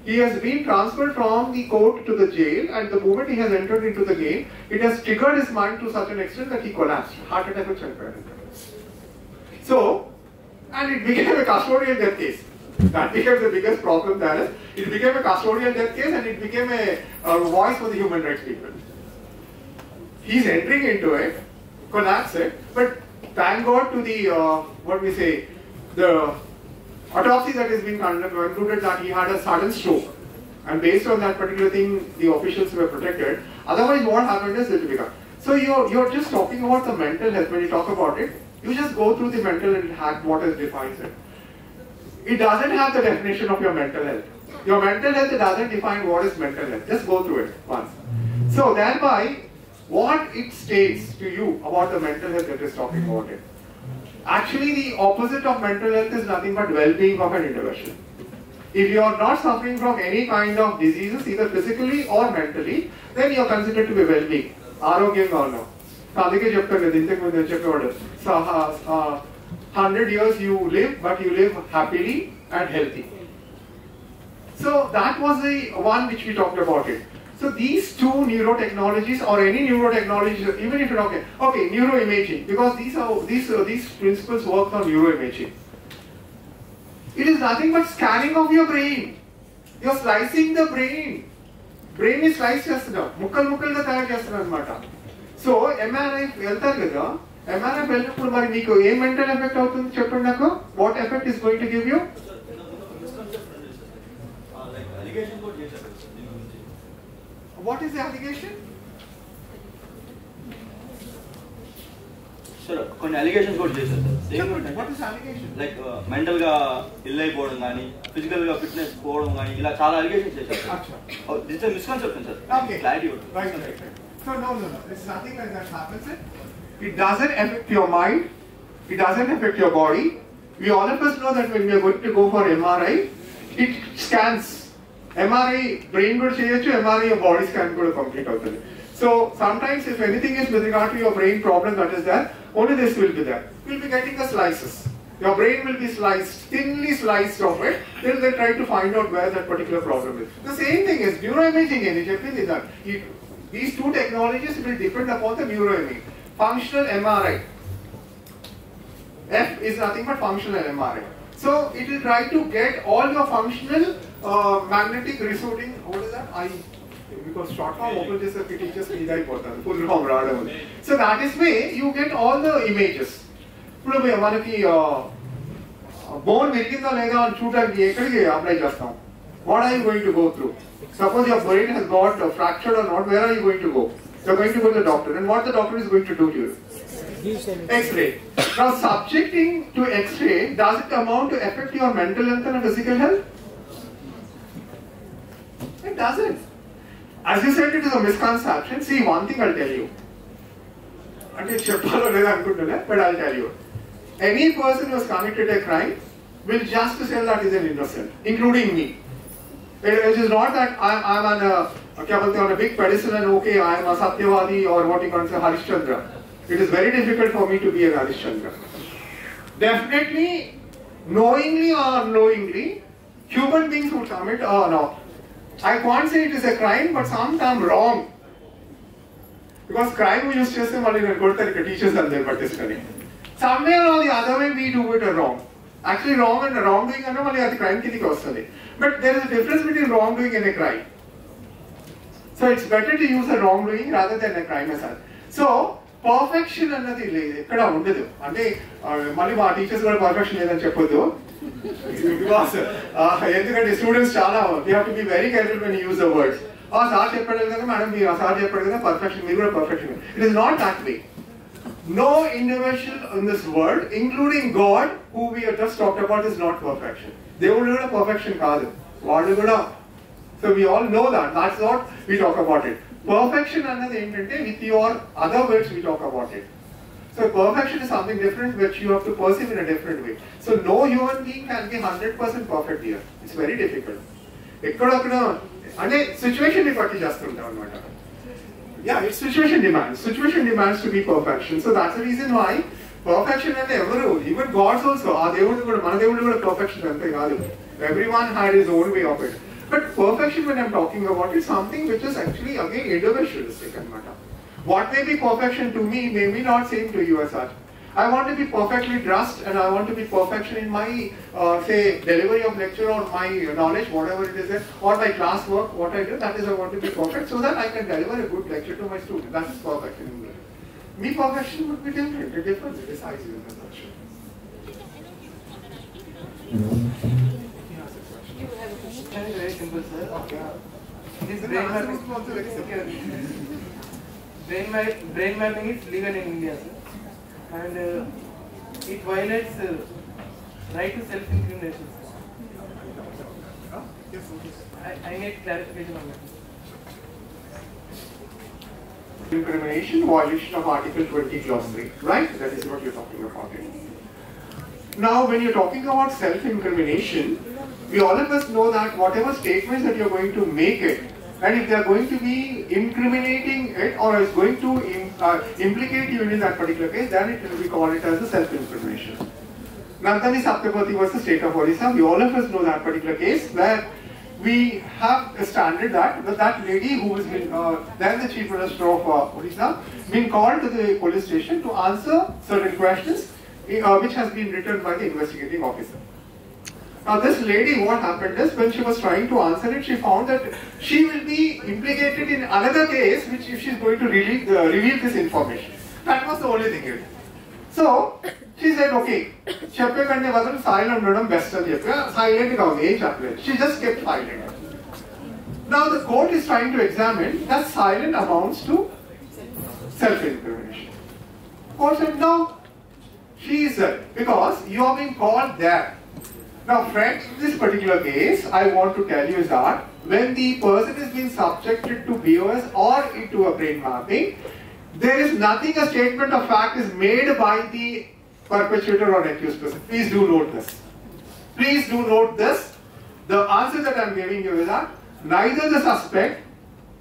He has been transferred from the court to the jail, and the moment he has entered into the jail, it has triggered his mind to such an extent that he collapsed. Heart attack. So, and it became a custodial death case. That became the biggest problem there. It became a custodial death case and it became a voice for the human rights people. He's entering into it, collapsed it, but thank God to the, the autopsy that has been concluded that he had a sudden stroke. And based on that particular thing, the officials were protected. Otherwise, what happened is it became. So you're just talking about the mental health. When you talk about it, you just go through the mental health, what it defines it. It doesn't have the definition of your mental health. Your mental health doesn't define what is mental health. Just go through it once. So thereby, what it states to you about the mental health that is talking about it. Actually, the opposite of mental health is nothing but well-being of an individual. If you are not suffering from any kind of diseases, either physically or mentally, then you are considered to be well-being. Arogyam or no. 100 years you live, but you live happily and healthy. So that was the one which we talked about it. So these two neurotechnologies or any neurotechnology, even if you're okay, neuroimaging, because these principles work on neuroimaging. It is nothing but scanning of your brain. You're slicing the brain. Brain is sliced chestunna. Mukkal ga tayar chestunna anamata. So MRI veltaru kada. MRI వెళ్ళినప్పుడు మరి మీకు ఏ mental effect అవుతుంది చెప్పండి నాకు. What effect is going to give you? What is the allegation? Sir, కొన్ని allegations కూడా చేశారు sir. What is allegation? Like mental గా ill అయిపోవడం కానీ, physical గా fitness పోవడం కానీ, ఇలా చాలా allegations చేశారు sir. This is a misconception sir. Okay. Clarity. Right. So no. This is nothing like that happens. It doesn't affect your mind. It doesn't affect your body. We all of us know that when we are going to go for MRI, it scans. MRI brain could cheyochu, MRI your body scan could complete outundi. So sometimes if anything is with regard to your brain problem that is there, only this will be there. We'll be getting the slices. Your brain will be sliced, thinly sliced of it, till they try to find out where that particular problem is. The same thing is neuroimaging. These two technologies will depend upon the neuroimaging. Functional MRI. F is nothing but functional MRI. So it will try to get all your functional magnetic resorting. What is that? Because short form open just teachers full form rather. So that is way you get all the images. మనకి bone విరిగిందా లేదా అని చూడడానికి ఎక్కడికి apply చేస్తాం? What are you going to go through? Suppose your brain has got fractured or not, where are you going to go? You're going to go to the doctor, and what the doctor is going to do to you? X-ray. Now, subjecting to X-ray, does it amount to affect your mental health and physical health? It doesn't. As you said, it is a misconception. See, one thing I'll tell you. but I'll tell you. Any person who has committed a crime will just say that is an innocent, including me. It is not that I'm on a big pedestal and okay, I'm a Satyavadi or what you can say Harishchandra. It is very difficult for me to be a Harishchandra. Definitely, knowingly or unknowingly, human beings would commit no. I can't say it is a crime, but sometimes wrong. Because crime we used to say, teachers and their participants. Somewhere or the other way we do it wrong. Actually wrong and wrongdoing is a crime. But there is a difference between wrongdoing and a crime. So it's better to use a wrongdoing rather than a crime as such. So perfection annadi ikkada undadu. Ante mali ma teachers kuda perfection ledani cheppoddu. Because endukante students chala you have to be very careful when you use the words. Sir cheppadu kada madam sir cheppadu kada perfection meer kuda perfection. It is not that way. No individual in this world, including God, who we have just talked about, is not perfection. They will do a perfection kaadu. So we all know that. That's what we talk about it. Perfection annadi with your other words we talk about it. So perfection is something different which you have to perceive in a different way. So no human being can be 100% perfect here. It's very difficult. Situation yeah, it's situation demands. Situation demands to be perfection. So that's the reason why perfection and even gods also, perfection. Everyone had his own way of it. But perfection, when I'm talking about, is something which is actually again individualistic. What may be perfection to me may be not same to you as such. I want to be perfectly dressed and I want to be perfection in my say delivery of lecture or my knowledge, whatever it is, or my class work, what I do, that is I want to be perfect so that I can deliver a good lecture to my student. That is perfection in me. Me perfection would be different. The difference is size in the perfection. Very simple, sir. This brain mapping is legal in India, sir. And it violates right to self-incrimination. I need clarification on that. Incrimination, violation of Article 20, Clause 3, right? That is what you're talking about. Now, when you're talking about self-incrimination, we all of us know that whatever statements that you're going to make it, and if they are going to be incriminating it or is going to implicate you in that particular case, then it will be called it as a self-incrimination. Nandani Saptapati was the state of Odisha. We all of us know that particular case where we have a standard that lady who has been then the Chief Minister of Odisha been called to the police station to answer certain questions which has been written by the investigating officer. Now this lady, what happened is, when she was trying to answer it, she found that she will be implicated in another case which if she is going to reveal this information. That was the only thing here. So she said, okay, cheppekante badalu silent undadam best ani cheppa, silent ga undi em cheppaledu. She just kept silent. Now the court is trying to examine that silent amounts to self-incrimination. Court said no, she is there because you are being called there. Now friends, in this particular case, I want to tell you is that when the person is being subjected to BOS or into a brain mapping, there is nothing, a statement of fact is made by the perpetrator or accused person. Please do note this. Please do note this. The answer that I am giving you is that neither the suspect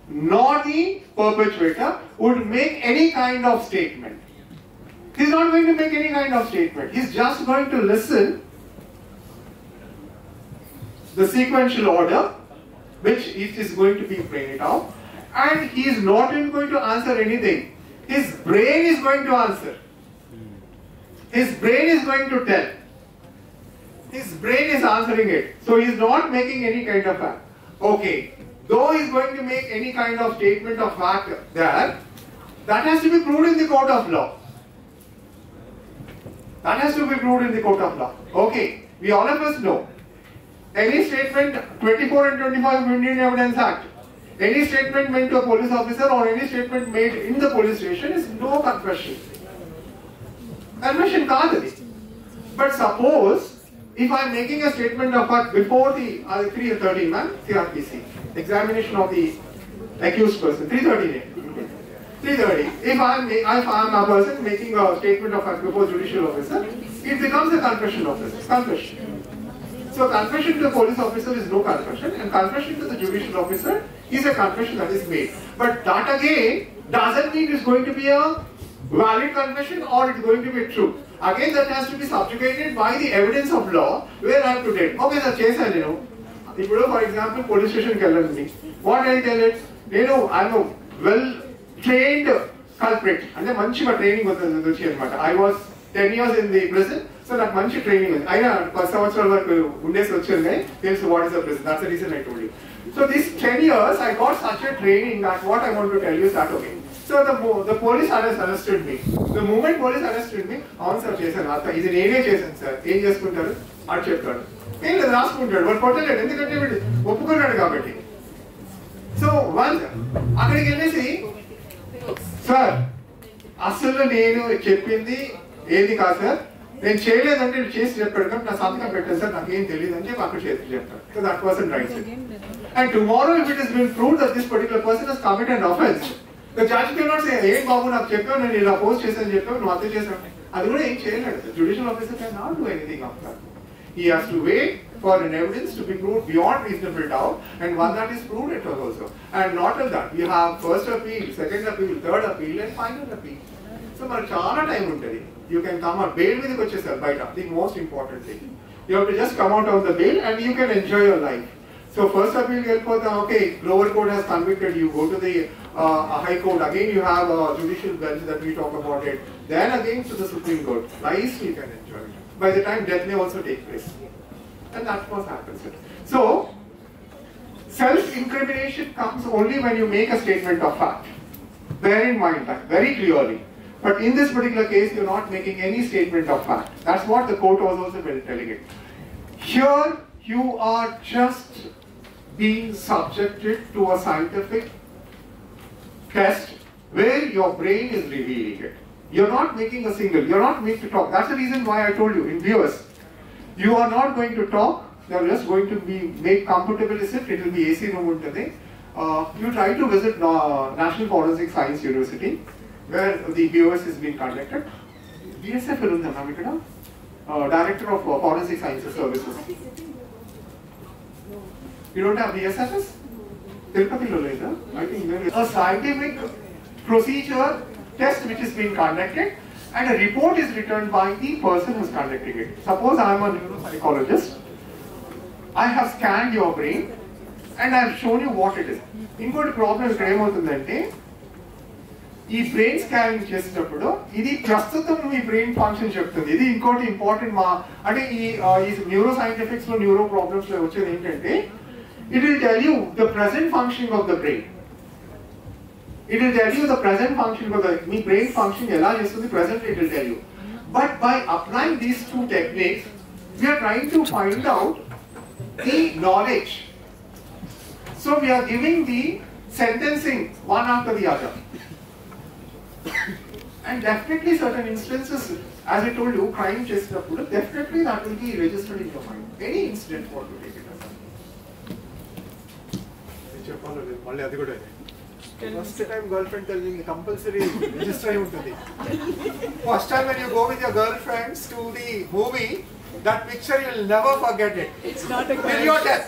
nor the perpetrator would make any kind of statement. He is not going to make any kind of statement. He is just going to listen the sequential order which it is going to be printed out, and he is not even going to answer anything. His brain is going to answer. His brain is going to tell. His brain is answering it. So he is not making any kind of fact. Okay, though he is going to make any kind of statement of fact there, that has to be proved in the court of law. That has to be proved in the court of law. Okay, we all of us know. Any statement, 24 and 25 of Indian Evidence Act, any statement made to a police officer or any statement made in the police station is no confession. Confession can't. But suppose, if I am making a statement of fact before the 313 CRPC, examination of the accused person, 313A. 330. If I'm a person making a statement of fact before judicial officer, it becomes a confession officer. Confession. So confession to the police officer is no confession, and confession to the judicial officer is a confession that is made. But that again doesn't mean it's going to be a valid confession or it's going to be true. Again, that has to be subjugated by the evidence of law where I have to date. Okay, sir, chase you know. If you for example, police station me, what I tell it, I'm a well-trained culprit. And manchiga training I was 10 years in the prison, so that manchi training. I know, what is the prison. That's the reason I told you. So these 10 years, I got such a training that what I want to tell you is that okay. So the police has arrested me. The moment police arrested me, answer Jason, is an area Jason, sir. Areas kuntaru, archeptaru. Ain't the last kuntaru, but portrait, and the country, Opukunadu. So once, Akadiki, sir, Asula Nenu, Chepindi, Edika, sir. Then Chele until chase Jepperdam, Nasaka better, sir, again Delhi, and Jepaka. So that wasn't right. And tomorrow, if it has been proved that this particular person has committed an offense, the judge cannot say, hey, Babu, I've checked on and he'll oppose chase and Jepperd, not the chase. The judicial officer cannot do anything after that. He has to wait for an evidence to be proved beyond reasonable doubt, and one that is proved at all also. And not only that, you have first appeal, second appeal, third appeal, and final appeal. So, for chala time untadi. You can come on bail with the most important thing. You have to just come out of the bail and you can enjoy your life. So first appeal, okay, lower court has convicted you, go to the high court, again you have a judicial bench that we talk about it, then again to the Supreme Court. Nicely you can enjoy it. By the time death may also take place. And that's what happens. So, self-incrimination comes only when you make a statement of fact. Bear in mind that very clearly. But in this particular case, you're not making any statement of fact. That's what the court was also telling it. Here, you are just being subjected to a scientific test where your brain is revealing it. You're not making a single, you're not made to talk. That's the reason why I told you, in viewers, you are not going to talk, you're just going to be made comfortable with it. It will be AC room today. You try to visit National Forensic Science University, where the BOS is being conducted. BSF Director of Forensic Sciences Services. You don't have BSFs? Tirupati I think there is a scientific procedure test which is being conducted, and a report is returned by the person who is conducting it. Suppose I am a neuropsychologist. I have scanned your brain and I have shown you what it is. Ingot problem is ఈ brain scanning చేసేటప్పుడు ఇది ప్రస్తుతం మీ brain function చెప్తుంది. ఇది ఇంకోటి important అంటే ఈ neuro scientifics లో న్యూరో ప్రాబ్లమ్స్ లో వచ్చేది ఏంటంటే it will tell you the present functioning of the brain. It will tell you the present functioning of the మీ బ్రెయిన్ ఫంక్షన్ ఎలా చేస్తుంది present it will tell you. But by applying these two techniques we're trying to find out the knowledge. So we're giving the sentencing one after the other. And definitely certain instances, as I told you, crime chest definitely that will be registered in your mind. Any incident what to take it as. First time girlfriend telling compulsory register ఉంటుంది. First time when you go with your girlfriends to the movie, that picture you'll never forget it. It's not a crime. Till your death.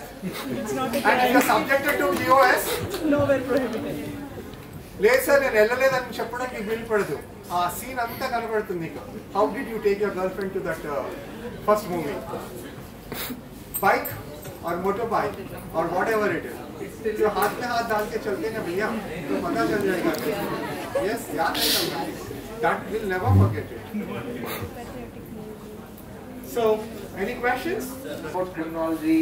It's not a crime. And if you're subjected to BOS, nowhere prohibited. లేదు sir నేను వెళ్ళలేదని చెప్పడానికి వీలు పడదు. ఆ scene అంతా కనబడుతుంది నీకు. How did you take your girl friend to that first movie? Bike और मोटर बाइक और वॉट एवर इट इज, जो हाथ में हाथ डाल के चलते ना भैया तो पता चल जाएगा. यस, याद रहेगा. That will never forget it. So, any questions about criminology,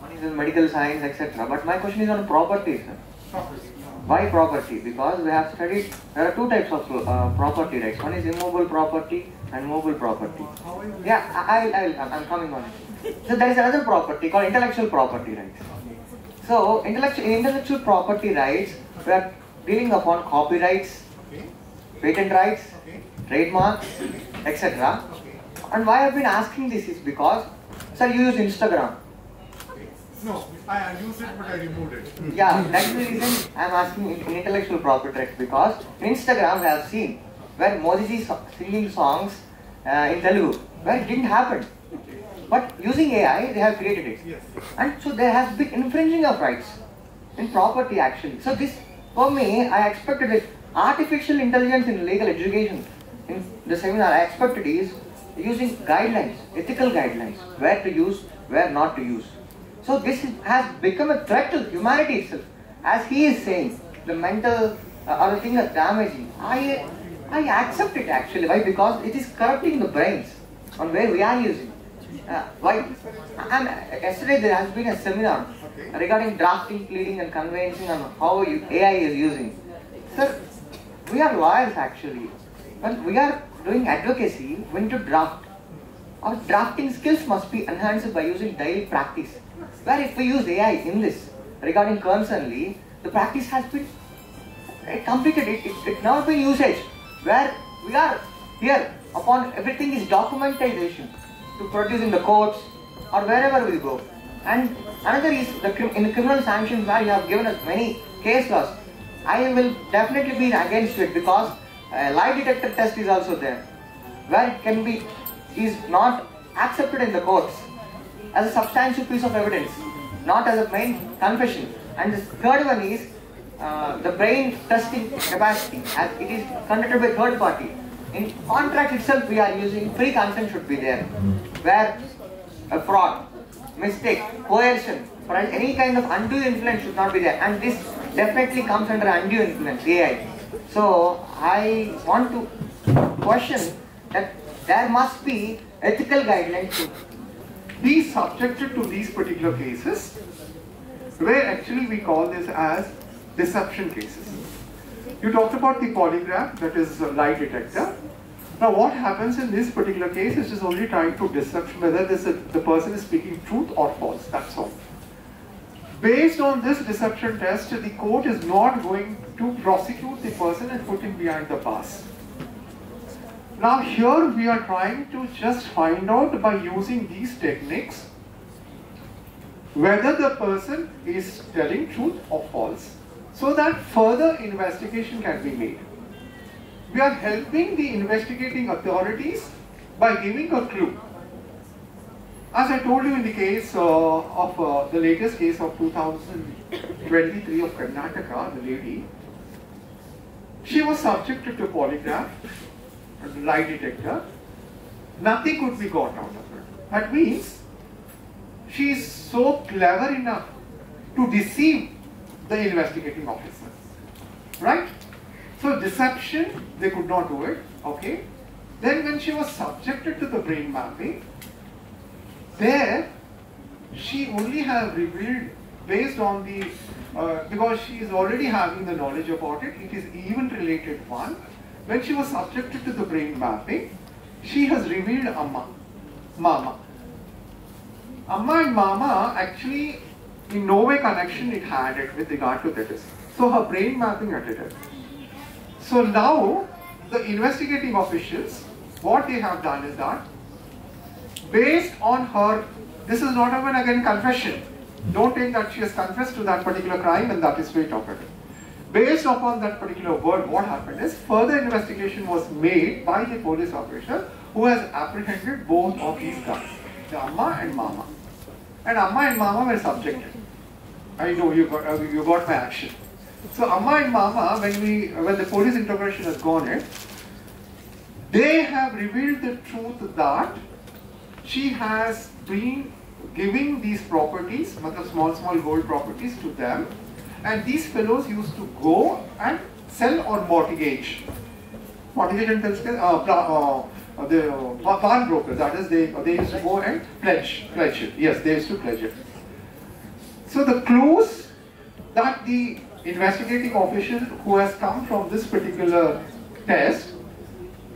one is in medical science, etc. But my question is on property, sir. Property. Why property? Because we have studied there are two types of property rights. One is immovable property and movable property. Yeah, I'm coming on it. So there is another property called intellectual property rights. So intellectual property rights, we are dealing upon copyrights, patent rights, trademarks, etc. And why I've been asking this is because, sir, you use Instagram. No, I used it but I removed it. Yeah, that's the reason I'm asking in intellectual property rights, because in Instagram I have seen where Modi ji singing songs in Telugu, where it didn't happen. But using AI, they have created it. Yes. And so there has been infringing of rights in property actually. So this, for me, I expected it. Artificial intelligence in legal education, in the seminar, I expected is using guidelines, ethical guidelines, where to use, where not to use. So this has become a threat to humanity itself. As he is saying, the mental or the thing is damaging. I accept it actually. Why? Because it is corrupting the brains on where we are using. Why? And yesterday there has been a seminar regarding drafting, pleading and conveyancing on how AI is using. Sir, we are lawyers actually. When we are doing advocacy, we need to draft. Our drafting skills must be enhanced by using daily practice. Where if we use AI in this regarding concernly, the practice has been completed. It now been usage. Where we are here upon everything is documentation to produce in the courts or wherever we go. And another is in the criminal sanctions where you have given us many case laws. I will definitely be against it because lie detector test is also there, where it can be is not accepted in the courts as a substantial piece of evidence, not as a main confession. And the third one is the brain testing capacity, as it is conducted by third party. In contract itself, we are using free consent should be there, where a fraud, mistake, coercion, for any kind of undue influence should not be there. And this definitely comes under undue influence, AI. So I want to question that there must be ethical guidelines to be subjected to these particular cases, where actually we call this as deception cases. You talked about the polygraph, that is a lie detector. Now what happens in this particular case is just only trying to deception whether the person is speaking truth or false, that's all. Based on this deception test, the court is not going to prosecute the person and put him behind the bars. Now here we are trying to just find out by using these techniques whether the person is telling truth or false, so that further investigation can be made. We are helping the investigating authorities by giving a clue. As I told you in the case of the latest case of 2023 of Karnataka, the lady, she was subjected to polygraph, lie detector. Nothing could be got out of her. That means she is so clever enough to deceive the investigating officer, right? So deception, they could not do it, okay? Then when she was subjected to the brain mapping, there she only have revealed based on the, because she is already having the knowledge about it, it is even related one. When she was subjected to the brain mapping, she has revealed Amma, Mama. Amma and Mama actually in no way connection it had it with regard to this. So her brain mapping at it. So now the investigating officials, what they have done is that based on her, this is not even again confession. Don't think that she has confessed to that particular crime and that is straight off it. Based upon that particular word, what happened is further investigation was made by the police officer who has apprehended both of these guys, the Amma and Mama. And Amma and Mama were subjected. I know you got my action. So Amma and Mama, when the police interrogation has gone in, they have revealed the truth that she has been giving these properties, small gold properties to them, and these fellows used to go and sell or mortgage. Mortgage and the pawn brokers, that is they used to go and pledge it. Yes, they used to pledge it. So the clues that the investigating official who has come from this particular test,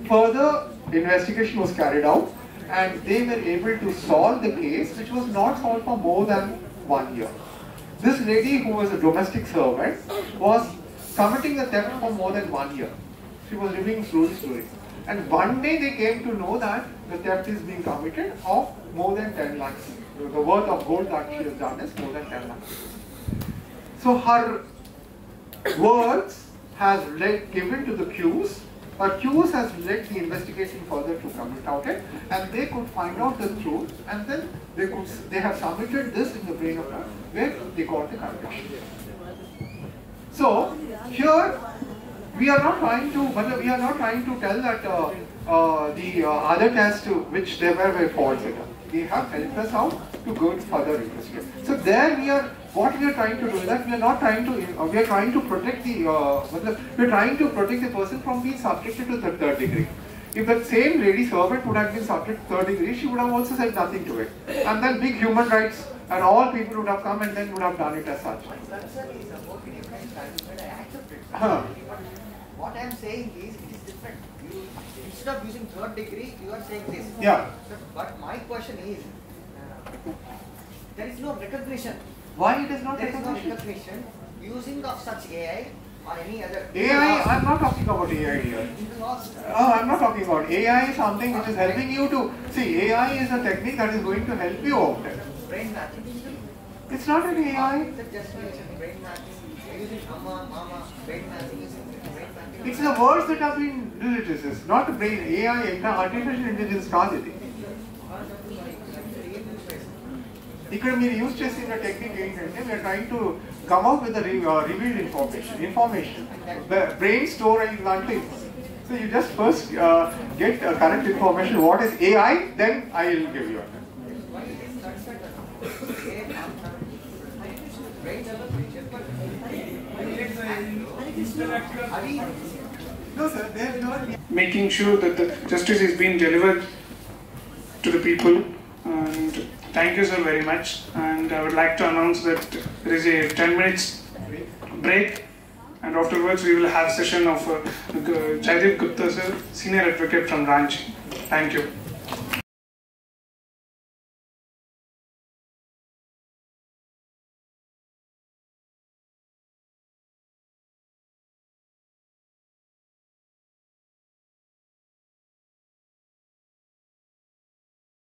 further investigation was carried out and they were able to solve the case, which was not solved for more than 1 year. This lady, who was a domestic servant, was committing the theft for more than 1 year. She was living slowly. And one day they came to know that the theft is being committed of more than 10 lakhs the worth of gold that she has done is more than 10 lakhs. So her words has led given to the Qs. Qs has led the investigation further to commit out it, and they could find out the truth, and then they have submitted this in the brain of her, where they got the conviction. So here we are not trying to tell that the other tests which there were faults in it. They have helped us out to go further investigation. So there what we are trying to do is that we are trying to protect the person from being subjected to the third degree. If that same lady servant would have been subject to third degree, she would have also said nothing to it. And then big human rights and all people would have come and then would have done it as such. What I am saying is, it is different. Instead of using third degree, you are saying this. Yeah. But my question is, there is no recognition. Why it is not There is no recognition? recognition using of such AI or any other. AI, I'm not talking about AI here. I'm not talking about AI is something which is helping you to see. AI is a technique that is going to help you out. Brain mapping. It's not an AI. Just mentioned brain mapping. Using mama, brain mapping, using brain mapping. It's the words that have been digitized, not the brain. AI, artificial intelligence కాదు ఇది. ఇక్కడ మీరు use చేసిన technique ఏంటంటే we are trying to come out with the revealed information. Brain store అయిన దాంట్లో so you just first get correct information. What is AI? Then I will give you. No sir, they are not Making sure that the justice is being delivered to the people. And thank you sir very much. And I would like to announce that there is a 10 minutes break. And afterwards we will have session of Jaideep Gupta sir, Senior Advocate from Ranchi. Thank you.